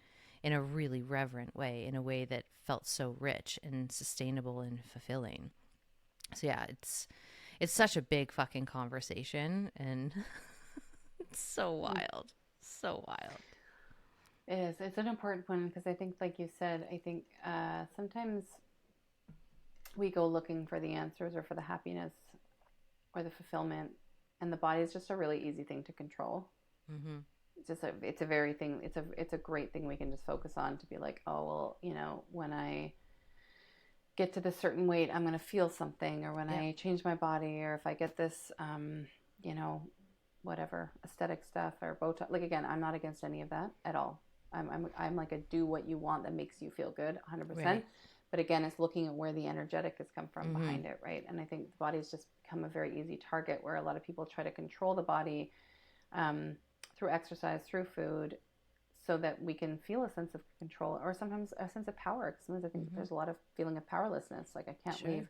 Speaker 2: in a really reverent way, in a way that felt so rich and sustainable and fulfilling. So yeah, it's such a big fucking conversation, and it's so wild. So wild.
Speaker 1: It is. It's an important one because I think, like you said, I think sometimes we go looking for the answers or for the happiness or the fulfillment, and the body is just a really easy thing to control. Mm-hmm. It's a great thing we can just focus on to be like, oh, well, you know, when I get to this certain weight, I'm going to feel something, or when I change my body, or if I get this, you know, whatever, aesthetic stuff or Botox. Like, again, I'm not against any of that at all. I'm like a do what you want that makes you feel good 100%. Right. But again, it's looking at where the energetic has come from behind it. Right. And I think the body's just become a very easy target where a lot of people try to control the body, through exercise, through food, so that we can feel a sense of control, or sometimes a sense of power. Because sometimes I think there's a lot of feeling of powerlessness. Like I can't leave.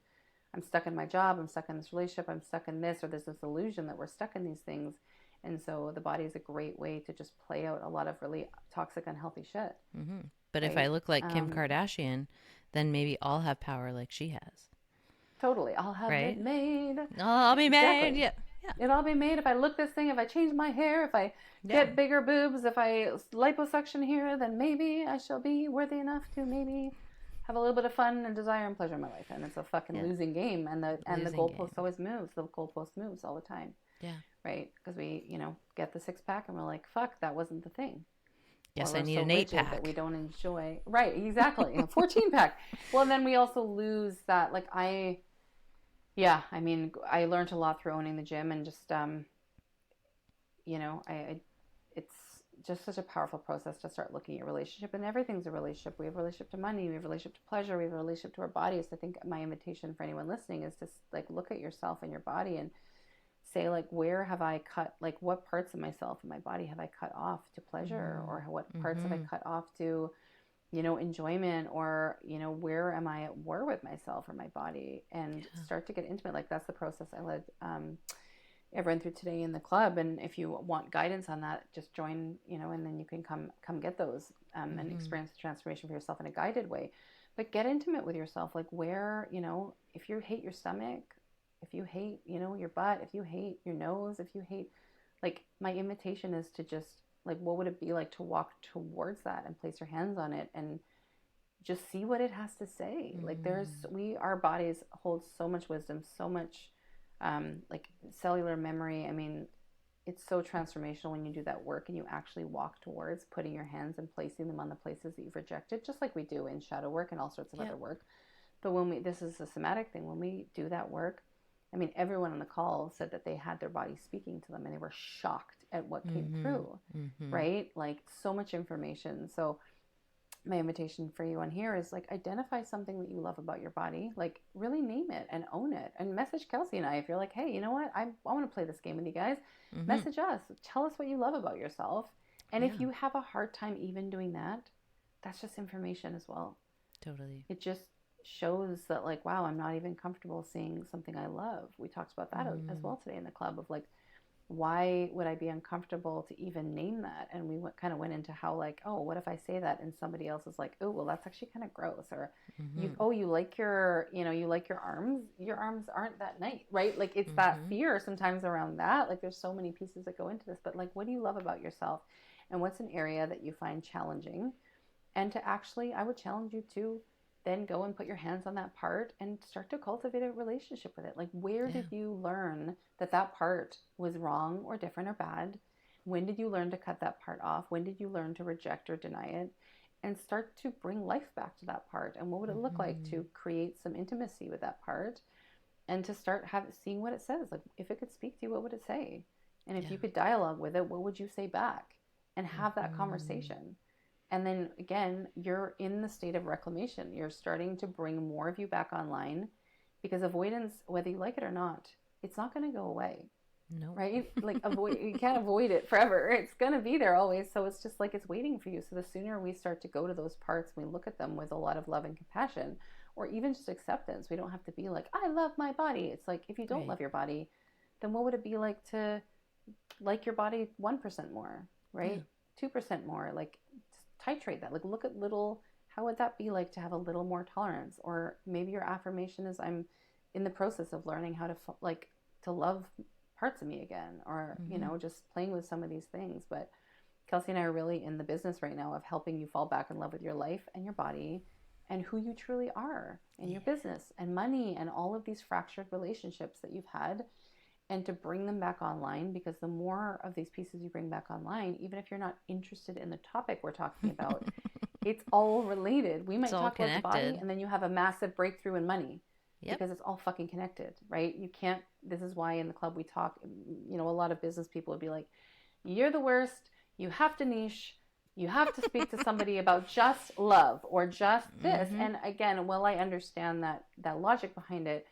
Speaker 1: I'm stuck in my job. I'm stuck in this relationship. I'm stuck in this, or there's this illusion that we're stuck in these things. And so the body is a great way to just play out a lot of really toxic, unhealthy shit. Mm-hmm.
Speaker 2: But right? If I look like Kim Kardashian, then maybe I'll have power like she has.
Speaker 1: Totally. I'll have it made.
Speaker 2: I'll be made.
Speaker 1: Exactly. Yeah. It'll all be made if I look this thing, if I change my hair, if I get bigger boobs, if I liposuction here, then maybe I shall be worthy enough to maybe have a little bit of fun and desire and pleasure in my life. And it's a fucking losing game. And the goalpost always moves. The goalpost moves all the time. Yeah. Right? Because we, you know, get the 6-pack and we're like, fuck, that wasn't the thing.
Speaker 2: Yes, I need an 8-pack
Speaker 1: that we don't enjoy. Right, exactly. A 14-pack. Well, and then we also lose that. Like I mean, I learned a lot through owning the gym, and just, you know, it's just such a powerful process to start looking at relationship, and everything's a relationship. We have a relationship to money, we have a relationship to pleasure, we have a relationship to our bodies. I think my invitation for anyone listening is to like look at yourself and your body and say, like, where have I cut, like, what parts of myself and my body have I cut off to pleasure, or what parts have I cut off to, you know, enjoyment, or, you know, where am I at war with myself or my body, and start to get intimate. Like that's the process I led everyone through today in the club. And if you want guidance on that, just join, you know, and then you can come get those and experience the transformation for yourself in a guided way. But get intimate with yourself, like where, you know, if you hate your stomach, if you hate, your butt, if you hate your nose, if you hate, like, my invitation is to just, like, what would it be like to walk towards that and place your hands on it and just see what it has to say. Like, our bodies hold so much wisdom, so much, like, cellular memory. I mean, it's so transformational when you do that work and you actually walk towards putting your hands and placing them on the places that you've rejected, just like we do in shadow work and all sorts of other work. But this is a somatic thing, when we do that work, I mean, everyone on the call said that they had their body speaking to them and they were shocked at what came through, right? Like, so much information. So my invitation for you on here is, like, identify something that you love about your body, like, really name it and own it, and message Kelsey and I if you're like, hey, you know what, I want to play this game with you guys. Message us, tell us what you love about yourself. And if you have a hard time even doing that, that's just information as well.
Speaker 2: Totally.
Speaker 1: It just shows that, like, wow, I'm not even comfortable seeing something I love. We talked about that as well today in the club, of like, why would I be uncomfortable to even name that? And we kind of went into how, like, oh, what if I say that and somebody else is like, oh, well, that's actually kind of gross. Or you like your, you like your arms aren't that nice, right? Like, it's that fear sometimes around that. Like, there's so many pieces that go into this, but, like, what do you love about yourself? And what's an area that you find challenging? And to actually, I would challenge you to then go and put your hands on that part and start to cultivate a relationship with it. Like, where did you learn that part was wrong or different or bad? When did you learn to cut that part off? When did you learn to reject or deny it? And start to bring life back to that part. And what would it look like to create some intimacy with that part and to start seeing what it says? Like, if it could speak to you, what would it say? And if you could dialogue with it, what would you say back? And have that conversation. And then again, you're in the state of reclamation. You're starting to bring more of you back online, because avoidance, whether you like it or not, it's not going to go away. No. Right? Like, you can't avoid it forever. It's going to be there always. So it's just like, it's waiting for you. So the sooner we start to go to those parts, we look at them with a lot of love and compassion, or even just acceptance. We don't have to be like, I love my body. It's like, if you don't love your body, then what would it be like to like your body 1% more, right? 2% more, like, titrate that. Like, look at how would that be like to have a little more tolerance? Or maybe your affirmation is, I'm in the process of learning how to love parts of me again, or just playing with some of these things. But Kelsey and I are really in the business right now of helping you fall back in love with your life and your body and who you truly are, and your business and money and all of these fractured relationships that you've had, and to bring them back online. Because the more of these pieces you bring back online, even if you're not interested in the topic we're talking about, it's all related. We might talk about the body, and then you have a massive breakthrough in money, because it's all fucking connected, right? You can't, this is why in the club we talk, a lot of business people would be like, you're the worst, you have to niche, you have to speak to somebody about just love or just this. And again, while I understand that logic behind it,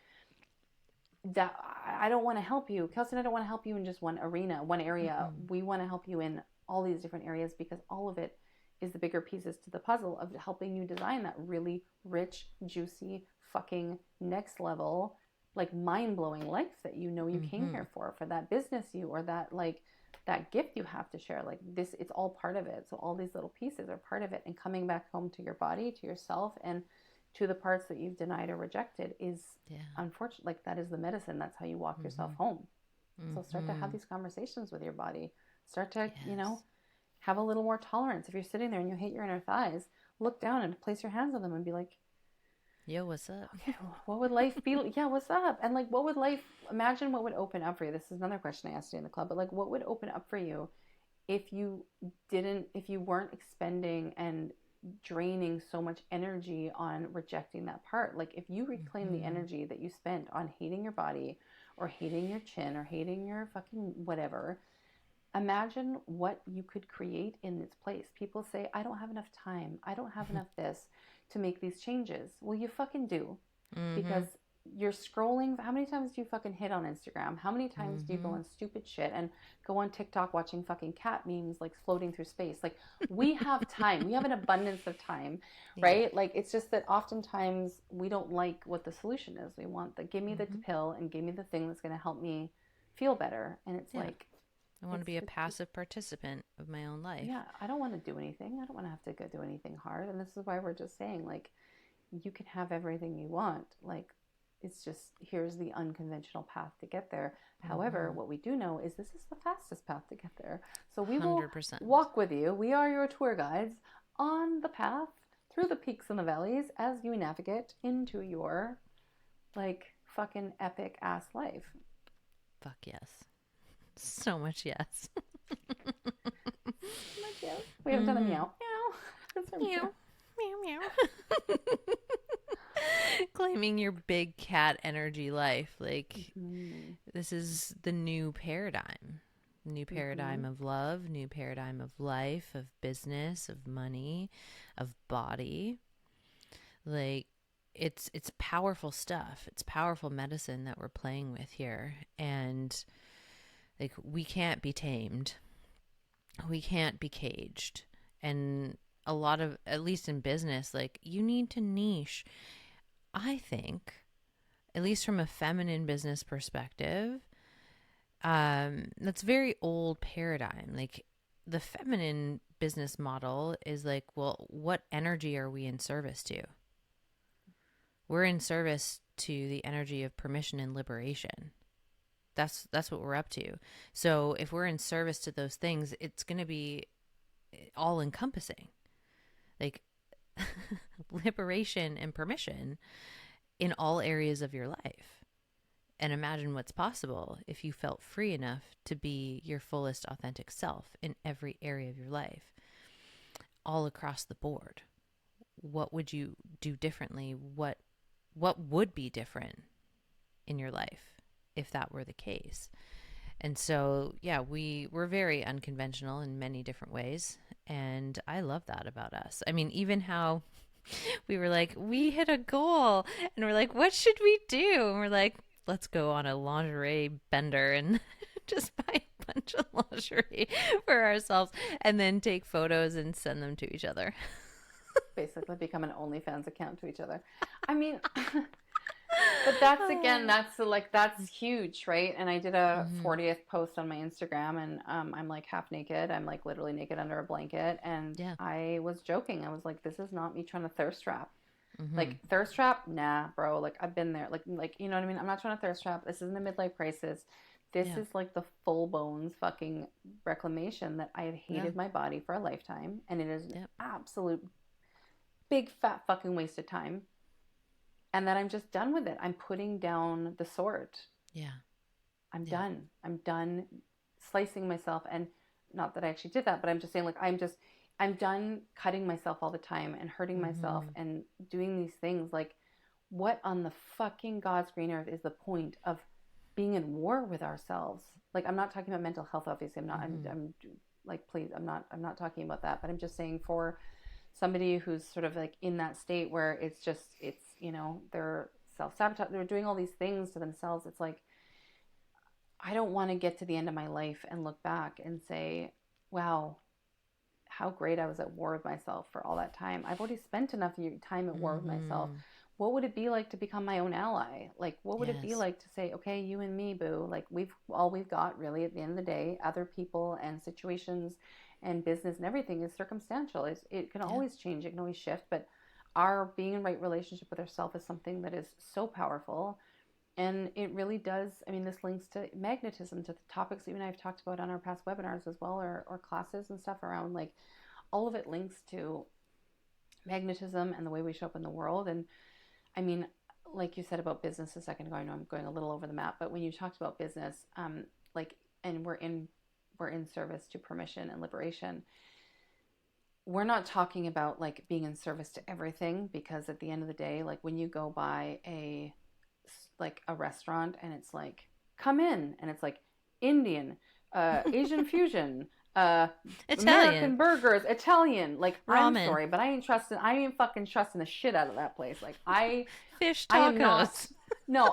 Speaker 1: that I don't want to help you, Kelsey, and I don't want to help you in just one area. We want to help you in all these different areas, because all of it is the bigger pieces to the puzzle of helping you design that really rich, juicy, fucking next level, like, mind-blowing life that you came here for that business or that, like, that gift you have to share. Like, this, it's all part of it. So all these little pieces are part of it, and coming back home to your body, to yourself, and to the parts that you've denied or rejected is unfortunate. Like, that is the medicine. That's how you walk yourself home. So start to have these conversations with your body. Start to, have a little more tolerance. If you're sitting there and you hate your inner thighs, look down and place your hands on them and be like,
Speaker 2: yo, what's up?
Speaker 1: Okay, what would life be like? Yeah, what's up? And, like, imagine what would open up for you. This is another question I asked you in the club, but, like, what would open up for you if you weren't expending and draining so much energy on rejecting that part? Like, if you reclaim the energy that you spent on hating your body or hating your chin or hating your fucking whatever, imagine what you could create in its place. People say, I don't have enough time, I don't have enough this to make these changes. Well, you fucking do, because you're scrolling. How many times do you fucking hit on Instagram? How many times do you go on stupid shit and go on TikTok watching fucking cat memes, like, floating through space? Like, we have time. We have an abundance of time, right? Like, it's just that oftentimes we don't like what the solution is. We want give me the pill and give me the thing that's going to help me feel better. And it's like,
Speaker 2: I want to be a passive participant of my own life.
Speaker 1: Yeah, I don't want to do anything. I don't want to have to go do anything hard. And this is why we're just saying, like, you can have everything you want. Like, it's just, here's the unconventional path to get there. However, what we do know is this is the fastest path to get there. So we will
Speaker 2: 100%.
Speaker 1: walk with you. We are your tour guides on the path through the peaks and the valleys as you navigate into your like fucking epic ass life.
Speaker 2: Fuck yes. So much yes.
Speaker 1: We haven't done a meow. Meow. That's our
Speaker 2: Meow. Meow, meow. Claiming your big cat energy life. Like, this is the new paradigm. New paradigm of love, new paradigm of life, of business, of money, of body. Like, it's powerful stuff. It's powerful medicine that we're playing with here. And like, we can't be tamed. We can't be caged. And a lot of, at least in business, like, you need to niche. I think, at least from a feminine business perspective, that's very old paradigm. Like, the feminine business model is like, well, what energy are we in service to? We're in service to the energy of permission and liberation. That's what we're up to. So if we're in service to those things, it's going to be all encompassing. Like, liberation and permission in all areas of your life. And imagine what's possible if you felt free enough to be your fullest authentic self in every area of your life, all across the board. What would you do differently? What would be different in your life if that were the case? And so, yeah, we're very unconventional in many different ways. And I love that about us. I mean, even how we were like, we hit a goal and we're like, what should we do? And we're like, let's go on a lingerie bender and just buy a bunch of lingerie for ourselves and then take photos and send them to each other.
Speaker 1: Basically become an OnlyFans account to each other. I mean, but that's, again, that's huge, right? And I did a 40th post on my Instagram, and I'm like half naked. I'm like literally naked under a blanket. And I was joking. I was like, this is not me trying to thirst trap. Like, thirst trap? Nah, bro. Like, I've been there. Like, you know what I mean? I'm not trying to thirst trap. This isn't a midlife crisis. This is like the full bones fucking reclamation that I have hated my body for a lifetime. And it is an absolute big fat fucking waste of time. And that I'm just done with it. I'm putting down the sword. Yeah. I'm done. I'm done slicing myself. And not that I actually did that, but I'm just saying, like, I'm done cutting myself all the time and hurting myself and doing these things. Like, what on the fucking God's green earth is the point of being in war with ourselves? Like, I'm not talking about mental health, obviously. I'm not, I'm like, please, I'm not talking about that, but I'm just saying, for somebody who's sort of like in that state where it's, you know, they're self-sabotage, they're doing all these things to themselves. It's like, I don't want to get to the end of my life and look back and say, wow, how great I was at war with myself for all that time. I've already spent enough time at war with myself. What would it be like to become my own ally? Like, what would it be like to say, okay, you and me, boo, like, we've got really at the end of the day, other people and situations and business and everything is circumstantial. It can always change. It can always shift. But our being in right relationship with ourselves is something that is so powerful. And it really does. I mean, this links to magnetism, to the topics that you and I have talked about on our past webinars as well, or classes and stuff around, like, all of it links to magnetism and the way we show up in the world. And I mean, like you said about business a second ago, I know I'm going a little over the map, but when you talked about business, like, and we're in service to permission and liberation. We're not talking about like being in service to everything, because at the end of the day, like, when you go by a restaurant and it's like, come in, and it's like Indian, Asian fusion, American burgers, Italian, like, ramen. I'm sorry, but I ain't fucking trusting the shit out of that place. Like,
Speaker 2: fish tacos.
Speaker 1: I don't know.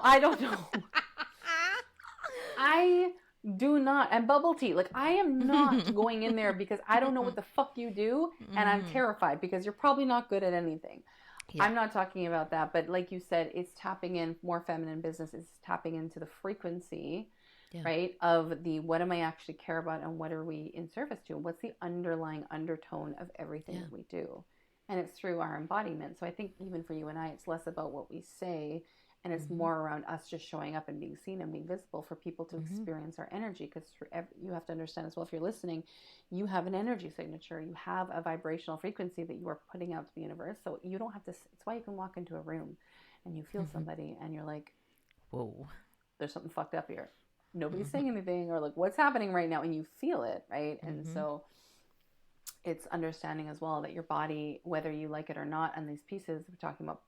Speaker 1: I do not. And bubble tea. Like, I am not going in there because I don't know what the fuck you do, and I'm terrified because you're probably not good at anything. Yeah. I'm not talking about that, but like you said, it's tapping in more feminine business. It's tapping into the frequency, right, of the, what am I actually care about, and what are we in service to? What's the underlying undertone of everything that we do? And it's through our embodiment. So I think even for you and I, it's less about what we say And it's more around us just showing up and being seen and being visible for people to experience our energy. Because you have to understand as well, if you're listening, you have an energy signature. You have a vibrational frequency that you are putting out to the universe. So you don't have to, it's why you can walk into a room and you feel somebody and you're like,
Speaker 2: whoa,
Speaker 1: there's something fucked up here. Nobody's saying anything, or like, what's happening right now? And you feel it, right? And so it's understanding as well that your body, whether you like it or not, and these pieces, we're talking about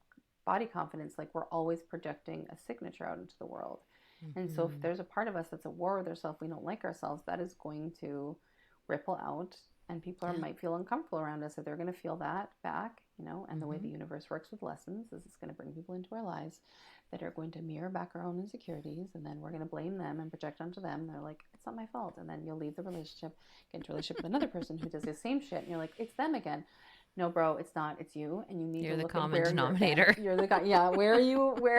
Speaker 1: body confidence, like we're always projecting a signature out into the world. And so if there's a part of us that's at war with ourselves, we don't like ourselves, that is going to ripple out, and people might feel uncomfortable around us. So they're going to feel that back, you know, and the way the universe works with lessons is it's going to bring people into our lives that are going to mirror back our own insecurities, and then we're going to blame them and project onto them. They're like, it's not my fault. And then you'll leave the relationship, get into a relationship with another person who does the same shit, and you're like, it's them again. No, bro, it's not. It's you, and you need
Speaker 2: You're
Speaker 1: to
Speaker 2: the
Speaker 1: look
Speaker 2: common
Speaker 1: at where
Speaker 2: denominator.
Speaker 1: You're the yeah. Where are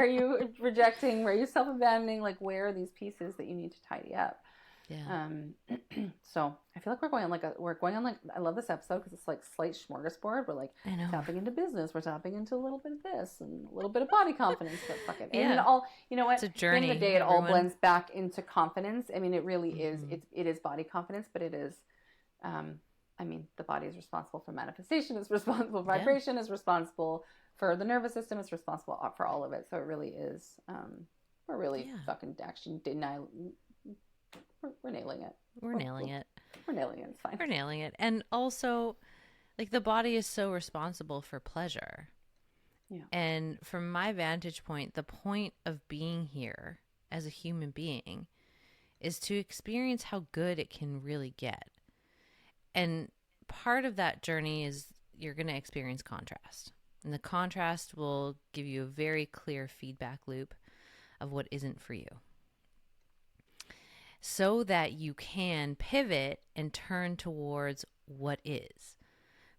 Speaker 1: you rejecting? Where are you self-abandoning? Like, where are these pieces that you need to tidy up?
Speaker 2: Yeah.
Speaker 1: So I feel like we're going on like I love this episode because it's like slight smorgasbord. We're like tapping into business. We're tapping into a little bit of this and a little bit of body confidence. But fuck it. And it all, you know what?
Speaker 2: It's a journey.
Speaker 1: At the end of the day, it all blends back into confidence. I mean, it really is. It is body confidence, but it is. I mean, the body is responsible for manifestation. It's responsible for vibration. It's responsible for the nervous system. It's responsible for all of it. So it really is. We're really fucking actually denial. We're nailing it.
Speaker 2: We're nailing it.
Speaker 1: We're nailing it. It's fine.
Speaker 2: We're nailing it. And also, like, the body is so responsible for pleasure. Yeah. And from my vantage point, the point of being here as a human being is to experience how good it can really get. And part of that journey is you're going to experience contrast. And the contrast will give you a very clear feedback loop of what isn't for you, so that you can pivot and turn towards what is.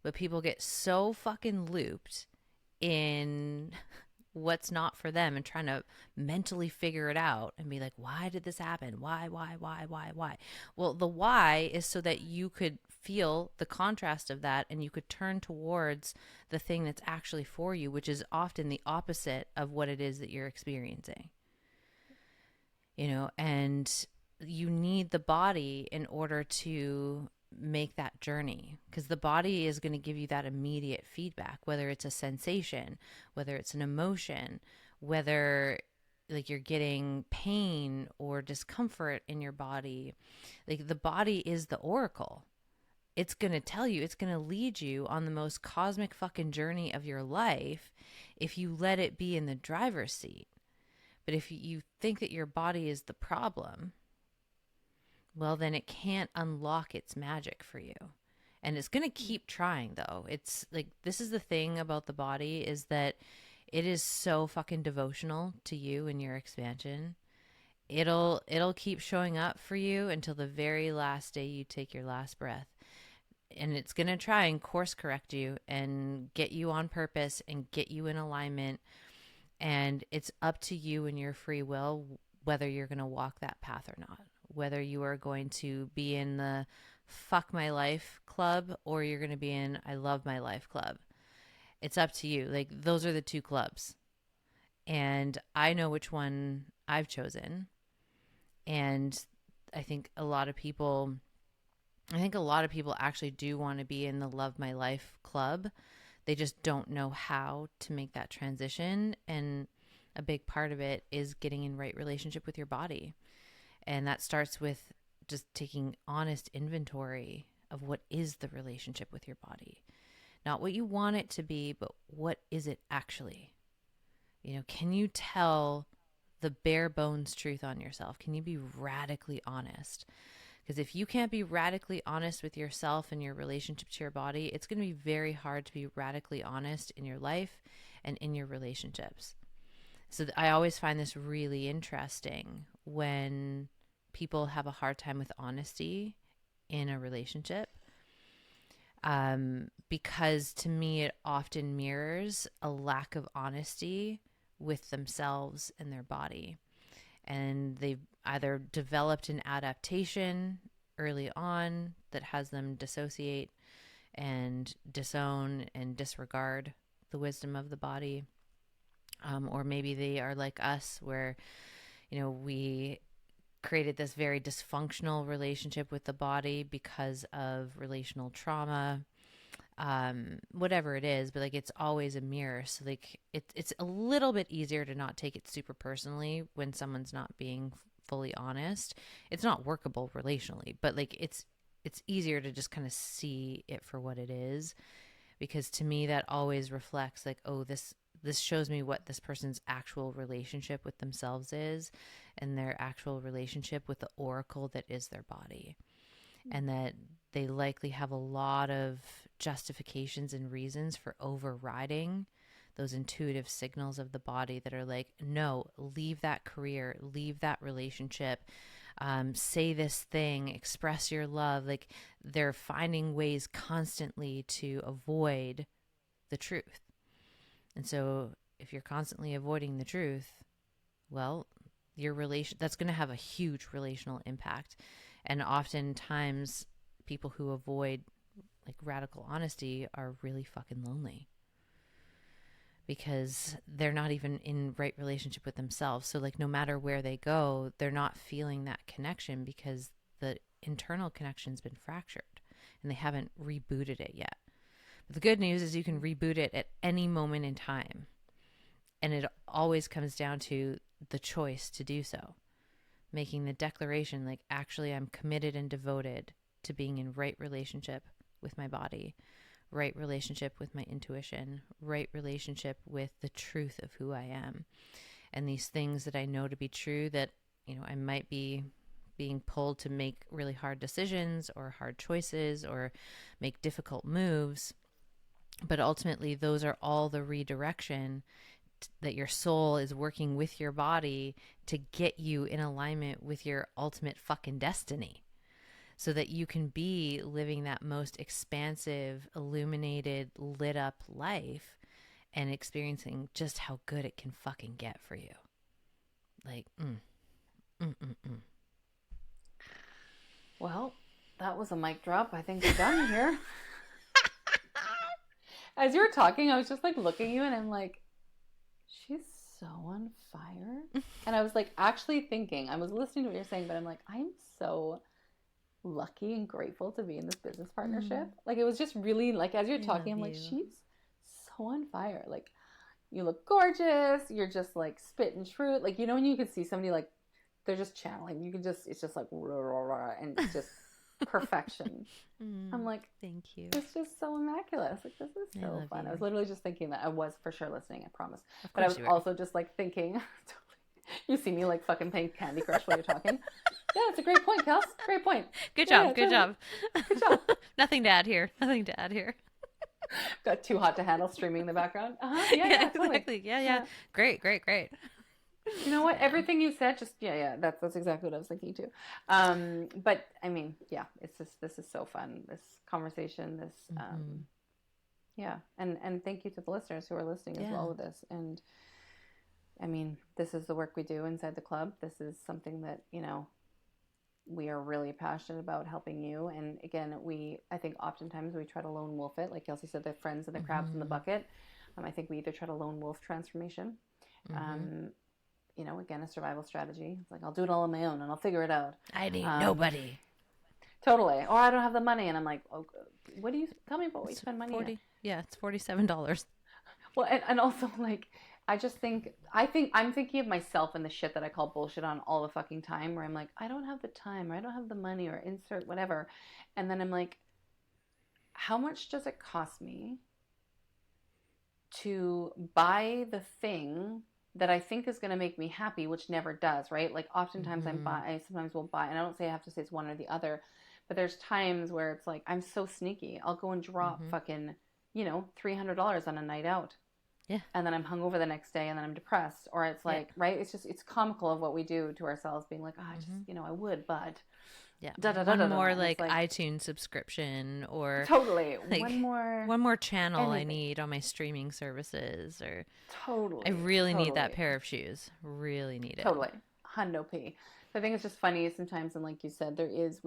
Speaker 2: But people get so fucking looped in what's not for them and trying to mentally figure it out and be like, why did this happen? Why? Well, the why is so that you could feel the contrast of that and you could turn towards the thing that's actually for you, which is often the opposite of what it is that you're experiencing. You know, and you need the body in order to make that journey, because the body is going to give you that immediate feedback, whether it's a sensation, whether it's an emotion, whether like you're getting pain or discomfort in your body. Like, the body is the oracle. It's going to tell you, it's going to lead you on the most cosmic fucking journey of your life if you let it be in the driver's seat. But if you think that your body is the problem, well, then it can't unlock its magic for you. And it's going to keep trying, though. It's like, this is the thing about the body, is that it is so fucking devotional to you and your expansion. It'll keep showing up for you until the very last day you take your last breath. And it's going to try and course correct you and get you on purpose and get you in alignment. And it's up to you and your free will whether you're going to walk that path or not. Whether you are going to be in the fuck my life club or you're going to be in I love my life club. It's up to you. Like, those are the two clubs. And I know which one I've chosen. And I think a lot of people actually do want to be in the love my life club. They just don't know how to make that transition. And a big part of it is getting in right relationship with your body. And that starts with just taking honest inventory of what is the relationship with your body. Not what you want it to be, but what is it actually? You know, can you tell the bare bones truth on yourself? Can you be radically honest? Because if you can't be radically honest with yourself and your relationship to your body, it's going to be very hard to be radically honest in your life and in your relationships. So I always find this really interesting when people have a hard time with honesty in a relationship. Because to me, it often mirrors a lack of honesty with themselves and their body. And they've either developed an adaptation early on that has them dissociate and disown and disregard the wisdom of the body. Or maybe they are like us where, we created this very dysfunctional relationship with the body because of relational trauma, whatever it is, but like it's always a mirror. So like it's a little bit easier to not take it super personally when someone's not being fully honest. It's not workable relationally, but like it's easier to just kind of see it for what it is, because to me that always reflects like, oh, this shows me what this person's actual relationship with themselves is, and their actual relationship with the oracle that is their body. And that they likely have a lot of justifications and reasons for overriding those intuitive signals of the body that are like, no, leave that career, leave that relationship, say this thing, express your love. Like they're finding ways constantly to avoid the truth. And so if you're constantly avoiding the truth, well, that's going to have a huge relational impact. And oftentimes people who avoid like radical honesty are really fucking lonely, because they're not even in right relationship with themselves. So like no matter where they go, they're not feeling that connection because the internal connection's been fractured and they haven't rebooted it yet. But the good news is you can reboot it at any moment in time. And it always comes down to the choice to do so. Making the declaration like, actually, I'm committed and devoted to being in right relationship with my body, right relationship with my intuition, right relationship with the truth of who I am. And these things that I know to be true, that, I might be being pulled to make really hard decisions or hard choices or make difficult moves. But ultimately, those are all the redirection that your soul is working with your body to get you in alignment with your ultimate fucking destiny, so that you can be living that most expansive, illuminated, lit up life and experiencing just how good it can fucking get for you. Like,
Speaker 1: Well, that was a mic drop. I think we're done here. As you were talking, I was just like looking at you and I'm like, she's so on fire. And I was like actually thinking, I was listening to what you're saying, but I'm like, I'm so lucky and grateful to be in this business partnership. Like it was just really like, as you're talking, I'm like, she's so on fire. Like you look gorgeous. You're just like spitting truth. Like, when you could see somebody like they're just channeling, you can just, it's just like, rah, rah, rah, and it's just perfection. I'm like,
Speaker 2: thank you.
Speaker 1: It's just so immaculate. I was like, this is so fun.
Speaker 2: You.
Speaker 1: I was literally just thinking that. I was for sure listening, I promise. But I was also just like thinking, you see me like fucking playing Candy Crush while you're talking. Yeah, it's a great point, Kels. Great point.
Speaker 2: Good job. Good job.
Speaker 1: Good job.
Speaker 2: Nothing to add here.
Speaker 1: Got Too Hot to Handle streaming in the background. Yeah, totally.
Speaker 2: Exactly. Yeah. Great.
Speaker 1: You know what? Everything you said, just that's exactly what I was thinking too. But I mean, this is so fun. This conversation, and thank you to the listeners who are listening as well with this. And I mean, this is the work we do inside the club. This is something that we are really passionate about, helping you. And again, I think oftentimes we try to lone wolf it, like Kelsey said, the friends and the crabs in the bucket. I think we either try to lone wolf transformation. Again, a survival strategy. It's like, I'll do it all on my own and I'll figure it out.
Speaker 2: I need nobody.
Speaker 1: Totally. Or I don't have the money. And I'm like, oh, what do you tell me about what you spend money on?
Speaker 2: Yeah, it's $47.
Speaker 1: Well, and also like, I'm thinking of myself and the shit that I call bullshit on all the fucking time, where I'm like, I don't have the time, or I don't have the money, or insert whatever. And then I'm like, how much does it cost me to buy the thing that I think is going to make me happy, which never does, right? Like oftentimes I sometimes will buy, and I don't say I have to say it's one or the other, but there's times where it's like, I'm so sneaky. I'll go and drop fucking, $300 on a night out.
Speaker 2: Yeah.
Speaker 1: And then I'm hungover the next day and then I'm depressed, or it's like, right. It's comical of what we do to ourselves, being like, I just, I would, but
Speaker 2: one more like iTunes subscription, or
Speaker 1: totally
Speaker 2: like one more channel
Speaker 1: anything.
Speaker 2: I need on my streaming services, or
Speaker 1: totally
Speaker 2: I really need that pair of shoes. Really need it.
Speaker 1: Totally. Hundo P. So I think it's just funny sometimes, and like you said,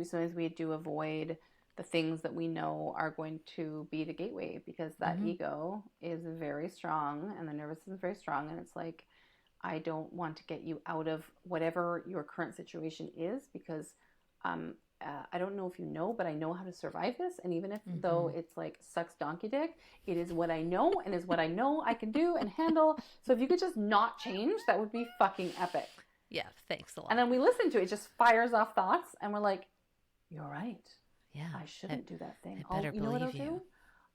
Speaker 1: sometimes we do avoid the things that we know are going to be the gateway, because that ego is very strong and the nervous system is very strong. And it's like, I don't want to get you out of whatever your current situation is, because I don't know if you know, but I know how to survive this. And even if though it's like sucks donkey dick, it is what I know and is what I know I can do and handle. So if you could just not change, that would be fucking epic.
Speaker 2: Yeah, thanks a lot.
Speaker 1: And then we listen to it, just fires off thoughts, and we're like, you're right.
Speaker 2: Yeah,
Speaker 1: I shouldn't do that thing.
Speaker 2: I better
Speaker 1: You know what I'll
Speaker 2: believe you.
Speaker 1: do?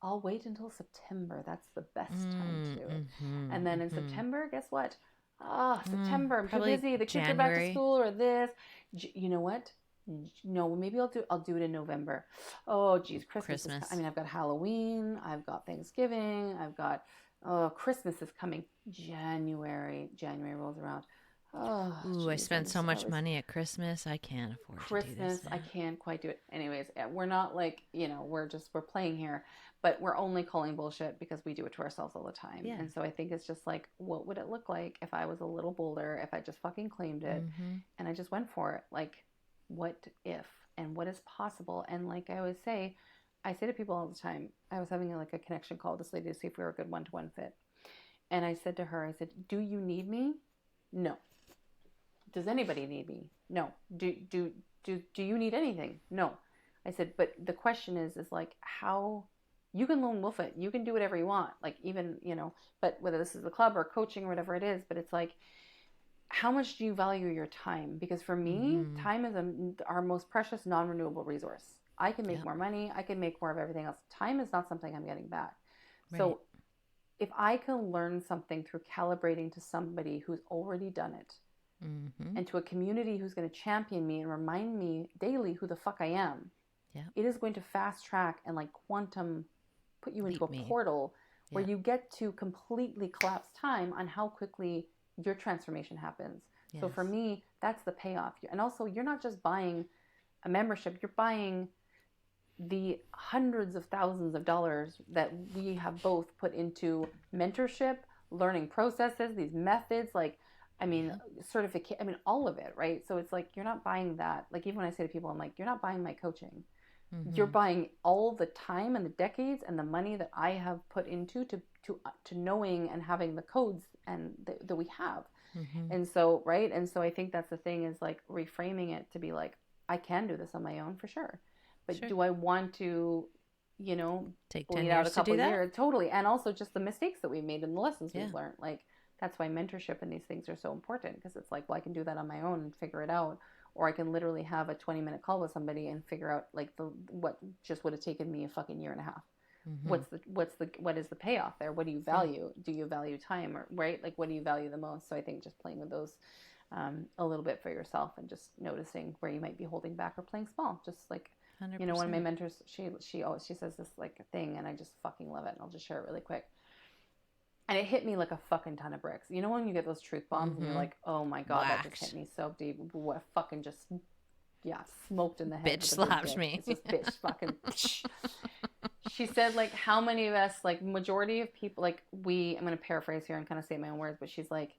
Speaker 1: I'll wait until September. That's the best time to do it. And then in September, guess what? September, I'm too busy. The kids are back to school or this. You know what? No, maybe I'll do it in November. Oh, geez, Christmas. I've got Halloween. I've got Thanksgiving. I've got Christmas is coming. January rolls around. Oh,
Speaker 2: ooh, I spent so much money at Christmas. I can't afford
Speaker 1: Christmas.
Speaker 2: To do this now.
Speaker 1: I can't quite do it. Anyways, we're not like, we're playing here, but we're only calling bullshit because we do it to ourselves all the time.
Speaker 2: Yeah.
Speaker 1: And so I think it's just like, what would it look like if I was a little bolder, if I just fucking claimed it and I just went for it? Like, what if, and what is possible? And like I always say, I say to people all the time, I was having a connection call with this lady to see if we were a good one-to-one fit. And I said to her, I said, do you need me? No. Does anybody need me? No. Do you need anything? No. I said, but the question is like, how you can lone wolf it. You can do whatever you want. Like, even, but whether this is the club or coaching or whatever it is, but it's like, how much do you value your time? Because for me, time is our most precious non-renewable resource. I can make more money. I can make more of everything else. Time is not something I'm getting back. Right. So if I can learn something through calibrating to somebody who's already done it, and to a community who's going to champion me and remind me daily who the fuck I am, it is going to fast track and like quantum put you into a portal where you get to completely collapse time on how quickly your transformation happens. Yes. So for me, that's the payoff. And also, you're not just buying a membership, you're buying the hundreds of thousands of dollars that we have both put into mentorship, learning processes, these methods, certificate, all of it, right? So it's like, you're not buying that. Like, even when I say to people, I'm like, you're not buying my coaching. You're buying all the time and the decades and the money that I have put into to knowing and having the codes and that we have. And so, right. And so I think that's the thing, is like reframing it to be like, I can do this on my own for sure. But do I want to,
Speaker 2: take
Speaker 1: bleed
Speaker 2: 10
Speaker 1: out
Speaker 2: years
Speaker 1: a couple
Speaker 2: to do that?
Speaker 1: years? Totally. And also just the mistakes that we made and the lessons we've learned. Like, that's why mentorship and these things are so important, because it's like, well, I can do that on my own and figure it out. Or I can literally have a 20-minute call with somebody and figure out like what just would have taken me a fucking year and a half. What is the payoff there? What do you value? Do you value time, or right? Like, what do you value the most? So I think just playing with those a little bit for yourself and just noticing where you might be holding back or playing small. Just like 100%. One of my mentors, she says this like thing, and I just fucking love it. And I'll just share it really quick. And it hit me like a fucking ton of bricks. You know when you get those truth bombs and you're like, oh my God, that just hit me so deep. What fucking just, smoked in the head.
Speaker 2: Bitch slapped me.
Speaker 1: It's just bitch fucking. She said, like, how many of us, like, majority of people, like, I'm going to paraphrase here and kind of say my own words, but she's like,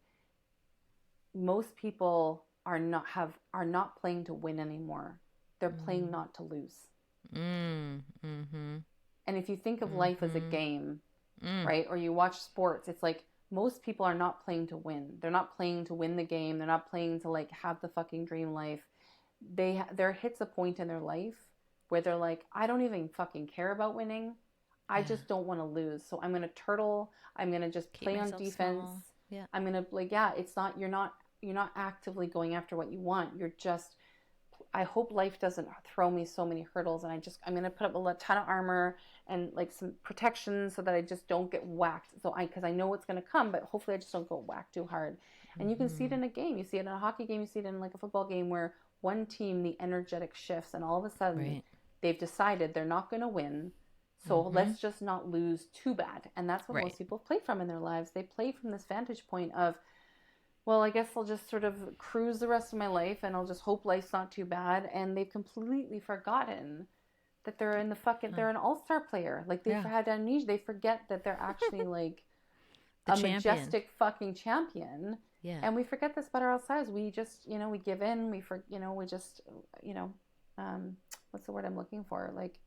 Speaker 1: most people are not playing to win anymore. They're playing not to lose. And if you think of life as a game, right? Or you watch sports, it's like, most people are not playing to win. They're not playing to win the game. They're not playing to like have the fucking dream life. There hits a point in their life where they're like, I don't even fucking care about winning. I just don't want to lose. So I'm going to turtle. I'm going to just play on defense. Small. Yeah. I'm going to like, it's not, you're not actively going after what you want. You're just, I hope life doesn't throw me so many hurdles, and I'm going to put up a ton of armor and like some protection so that I just don't get whacked. Because I know what's going to come, but hopefully I just don't go whacked too hard. And you can see it in a game. You see it in a hockey game. You see it in like a football game where one team, the energetic shifts, and all of a sudden they've decided they're not going to win. So let's just not lose too bad. And that's what most people play from in their lives. They play from this vantage point of, well, I guess I'll just sort of cruise the rest of my life and I'll just hope life's not too bad. And they've completely forgotten that they're they're an all-star player. Like they've had amnesia. They forget that they're actually like a majestic fucking champion. Yeah. And we forget this about ourselves. We just, we give in. We just, what's the word I'm looking for? Like,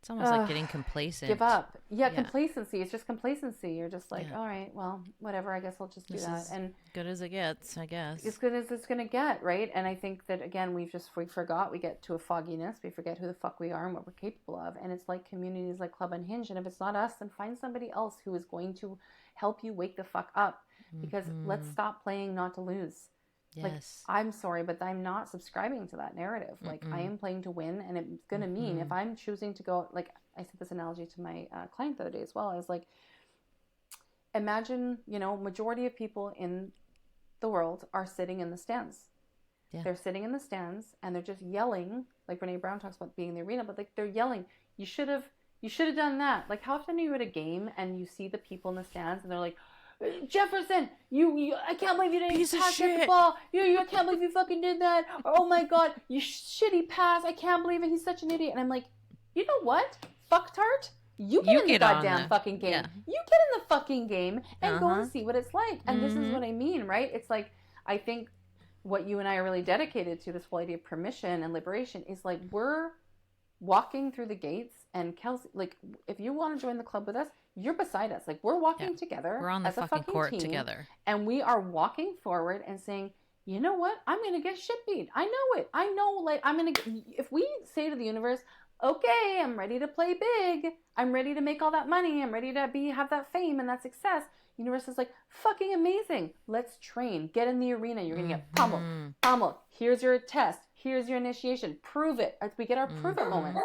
Speaker 2: It's almost like getting complacent.
Speaker 1: Give up. Yeah, complacency. It's just complacency. You're just like,
Speaker 2: Yeah.
Speaker 1: all right, well, whatever. I guess I'll just do
Speaker 2: This
Speaker 1: that.
Speaker 2: is
Speaker 1: And
Speaker 2: good as it gets, I guess.
Speaker 1: as good as it's going to get, right? And I think that, again, we forgot. We get to a fogginess. We forget who the fuck we are and what we're capable of. And it's like communities like Club Unhinged. And if it's not us, then find somebody else who is going to help you wake the fuck up. Because let's stop playing not to lose.
Speaker 2: Yes.
Speaker 1: Like, I'm sorry, but I'm not subscribing to that narrative. Like, I am playing to win, and it's going to mean if I'm choosing to go, like, I said this analogy to my client the other day as well. I was like, imagine, majority of people in the world are sitting in the stands. Yeah. They're sitting in the stands, and they're just yelling, like Brene Brown talks about being in the arena, but, like, they're yelling, you should have done that. Like, how often are you at a game, and you see the people in the stands, and they're like, Jefferson, you I can't believe you didn't pass the ball. I can't believe you fucking did that. Or, oh my God, you shitty pass. I can't believe it. He's such an idiot. And I'm like, you know what? Fucktard. You get in the goddamn fucking game. Yeah. You get in the fucking game and go and see what it's like. And this is what I mean, right? It's like, I think what you and I are really dedicated to, this whole idea of permission and liberation, is like, we're walking through the gates, and Kelsey, like, if you want to join the club with us, you're beside us. Like, we're walking together.
Speaker 2: We're on the fucking court
Speaker 1: team,
Speaker 2: together.
Speaker 1: And we are walking forward and saying, you know what? I'm going to get shit beat. I know it. I know, like, if we say to the universe, okay, I'm ready to play big. I'm ready to make all that money. I'm ready to have that fame and that success. Universe is like, fucking amazing. Let's train. Get in the arena. You're going to get pummeled. Here's your test. Here's your initiation. Prove it. As we get our prove it moment.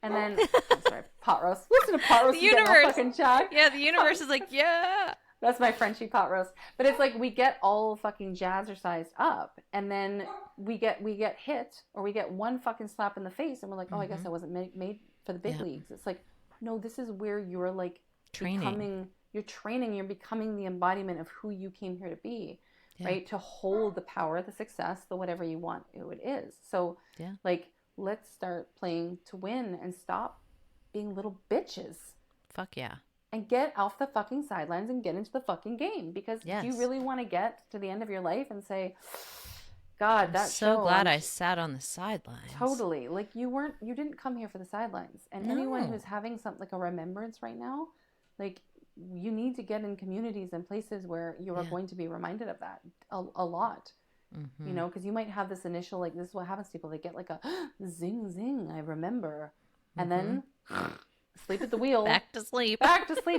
Speaker 1: And then, I'm sorry, pot roast. Listen to pot roast. The universe. Fucking chat.
Speaker 2: Yeah, the universe is like, yeah.
Speaker 1: That's my Frenchie pot roast. But it's like, we get all fucking jazzercised up, and then we get hit, or we get one fucking slap in the face, and we're like, oh, I guess I wasn't made for the big leagues. It's like, no, this is where you're like training. You're training. You're becoming the embodiment of who you came here to be, right? To hold the power, the success, the whatever you want it is. So, like, let's start playing to win and stop being little bitches.
Speaker 2: Fuck yeah.
Speaker 1: And get off the fucking sidelines and get into the fucking game. Because do you really want to get to the end of your life and say, God,
Speaker 2: I'm so glad I sat on the sidelines.
Speaker 1: Totally. Like, you didn't come here for the sidelines. And anyone who's having something like a remembrance right now, like, you need to get in communities and places where you are going to be reminded of that a lot. Because you might have this initial, like, this is what happens to people. They get like a zing, zing, I remember. And then sleep at the wheel.
Speaker 2: Back to sleep,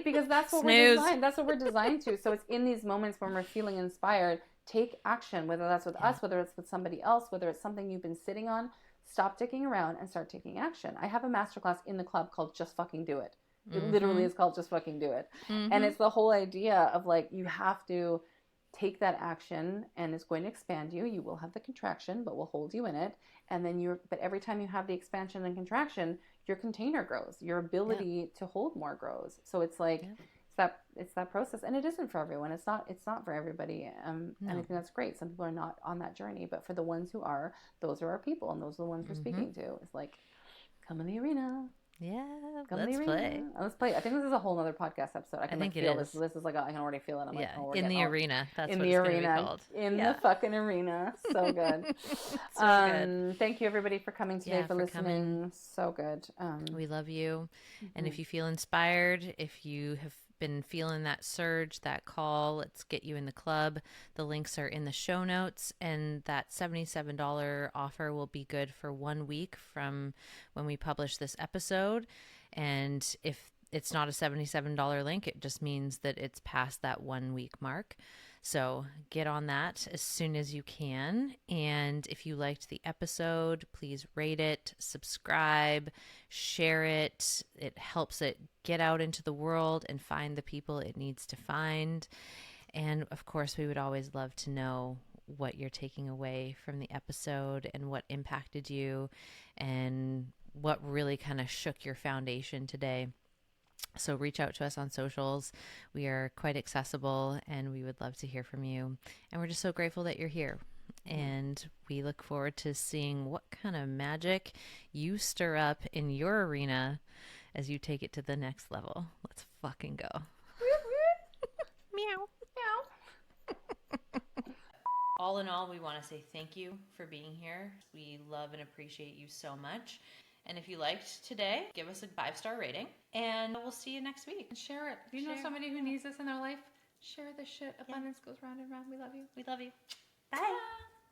Speaker 1: because that's what we're designed. That's what we're designed to. So it's in these moments when we're feeling inspired, take action, whether that's with us, whether it's with somebody else, whether it's something you've been sitting on. Stop dicking around and start taking action. I have a masterclass in the club called Just Fucking Do It. It literally is called Just Fucking Do It. And it's the whole idea of, like, you have to take that action, and it's going to expand you. You will have the contraction, but we'll hold you in it. And then but every time you have the expansion and contraction, your container grows. Your ability to hold more grows. So it's like, it's that process. And it isn't for everyone. It's not for everybody. And I think that's great. Some people are not on that journey, but for the ones who are, those are our people, and those are the ones we're speaking to. It's like, come in the arena.
Speaker 2: Yeah, let's play.
Speaker 1: Let's play. I think this is a whole other podcast episode. I
Speaker 2: think
Speaker 1: feel
Speaker 2: it is.
Speaker 1: This is like, I can already feel it. I'm like, oh, we're
Speaker 2: in the arena. That's
Speaker 1: in
Speaker 2: what
Speaker 1: the
Speaker 2: it's
Speaker 1: arena.
Speaker 2: Gonna be called.
Speaker 1: In the fucking arena. So good. Good. Thank you, everybody, for coming today, for listening. Coming. So good.
Speaker 2: We love you. And if you feel inspired, if you have been feeling that surge, that call, let's get you in the club. The links are in the show notes, and that $77 offer will be good for 1 week from when we publish this episode. And if it's not a $77 link, it just means that it's past that 1 week mark. So get on that as soon as you can. And if you liked the episode, please rate it, subscribe, share it. It helps it get out into the world and find the people it needs to find. And of course, we would always love to know what you're taking away from the episode and what impacted you and what really kind of shook your foundation today. So reach out to us on socials. We are quite accessible, and we would love to hear from you. And we're just so grateful that you're here. And we look forward to seeing what kind of magic you stir up in your arena as you take it to the next level. Let's fucking go. Meow. Meow. All in all, we want to say thank you for being here. We love and appreciate you so much. And if you liked today, give us a 5-star rating. And we'll see you next week.
Speaker 3: And share it. If you know somebody who needs this in their life, share this shit. Abundance goes round and round. We love you.
Speaker 2: We love you. Bye.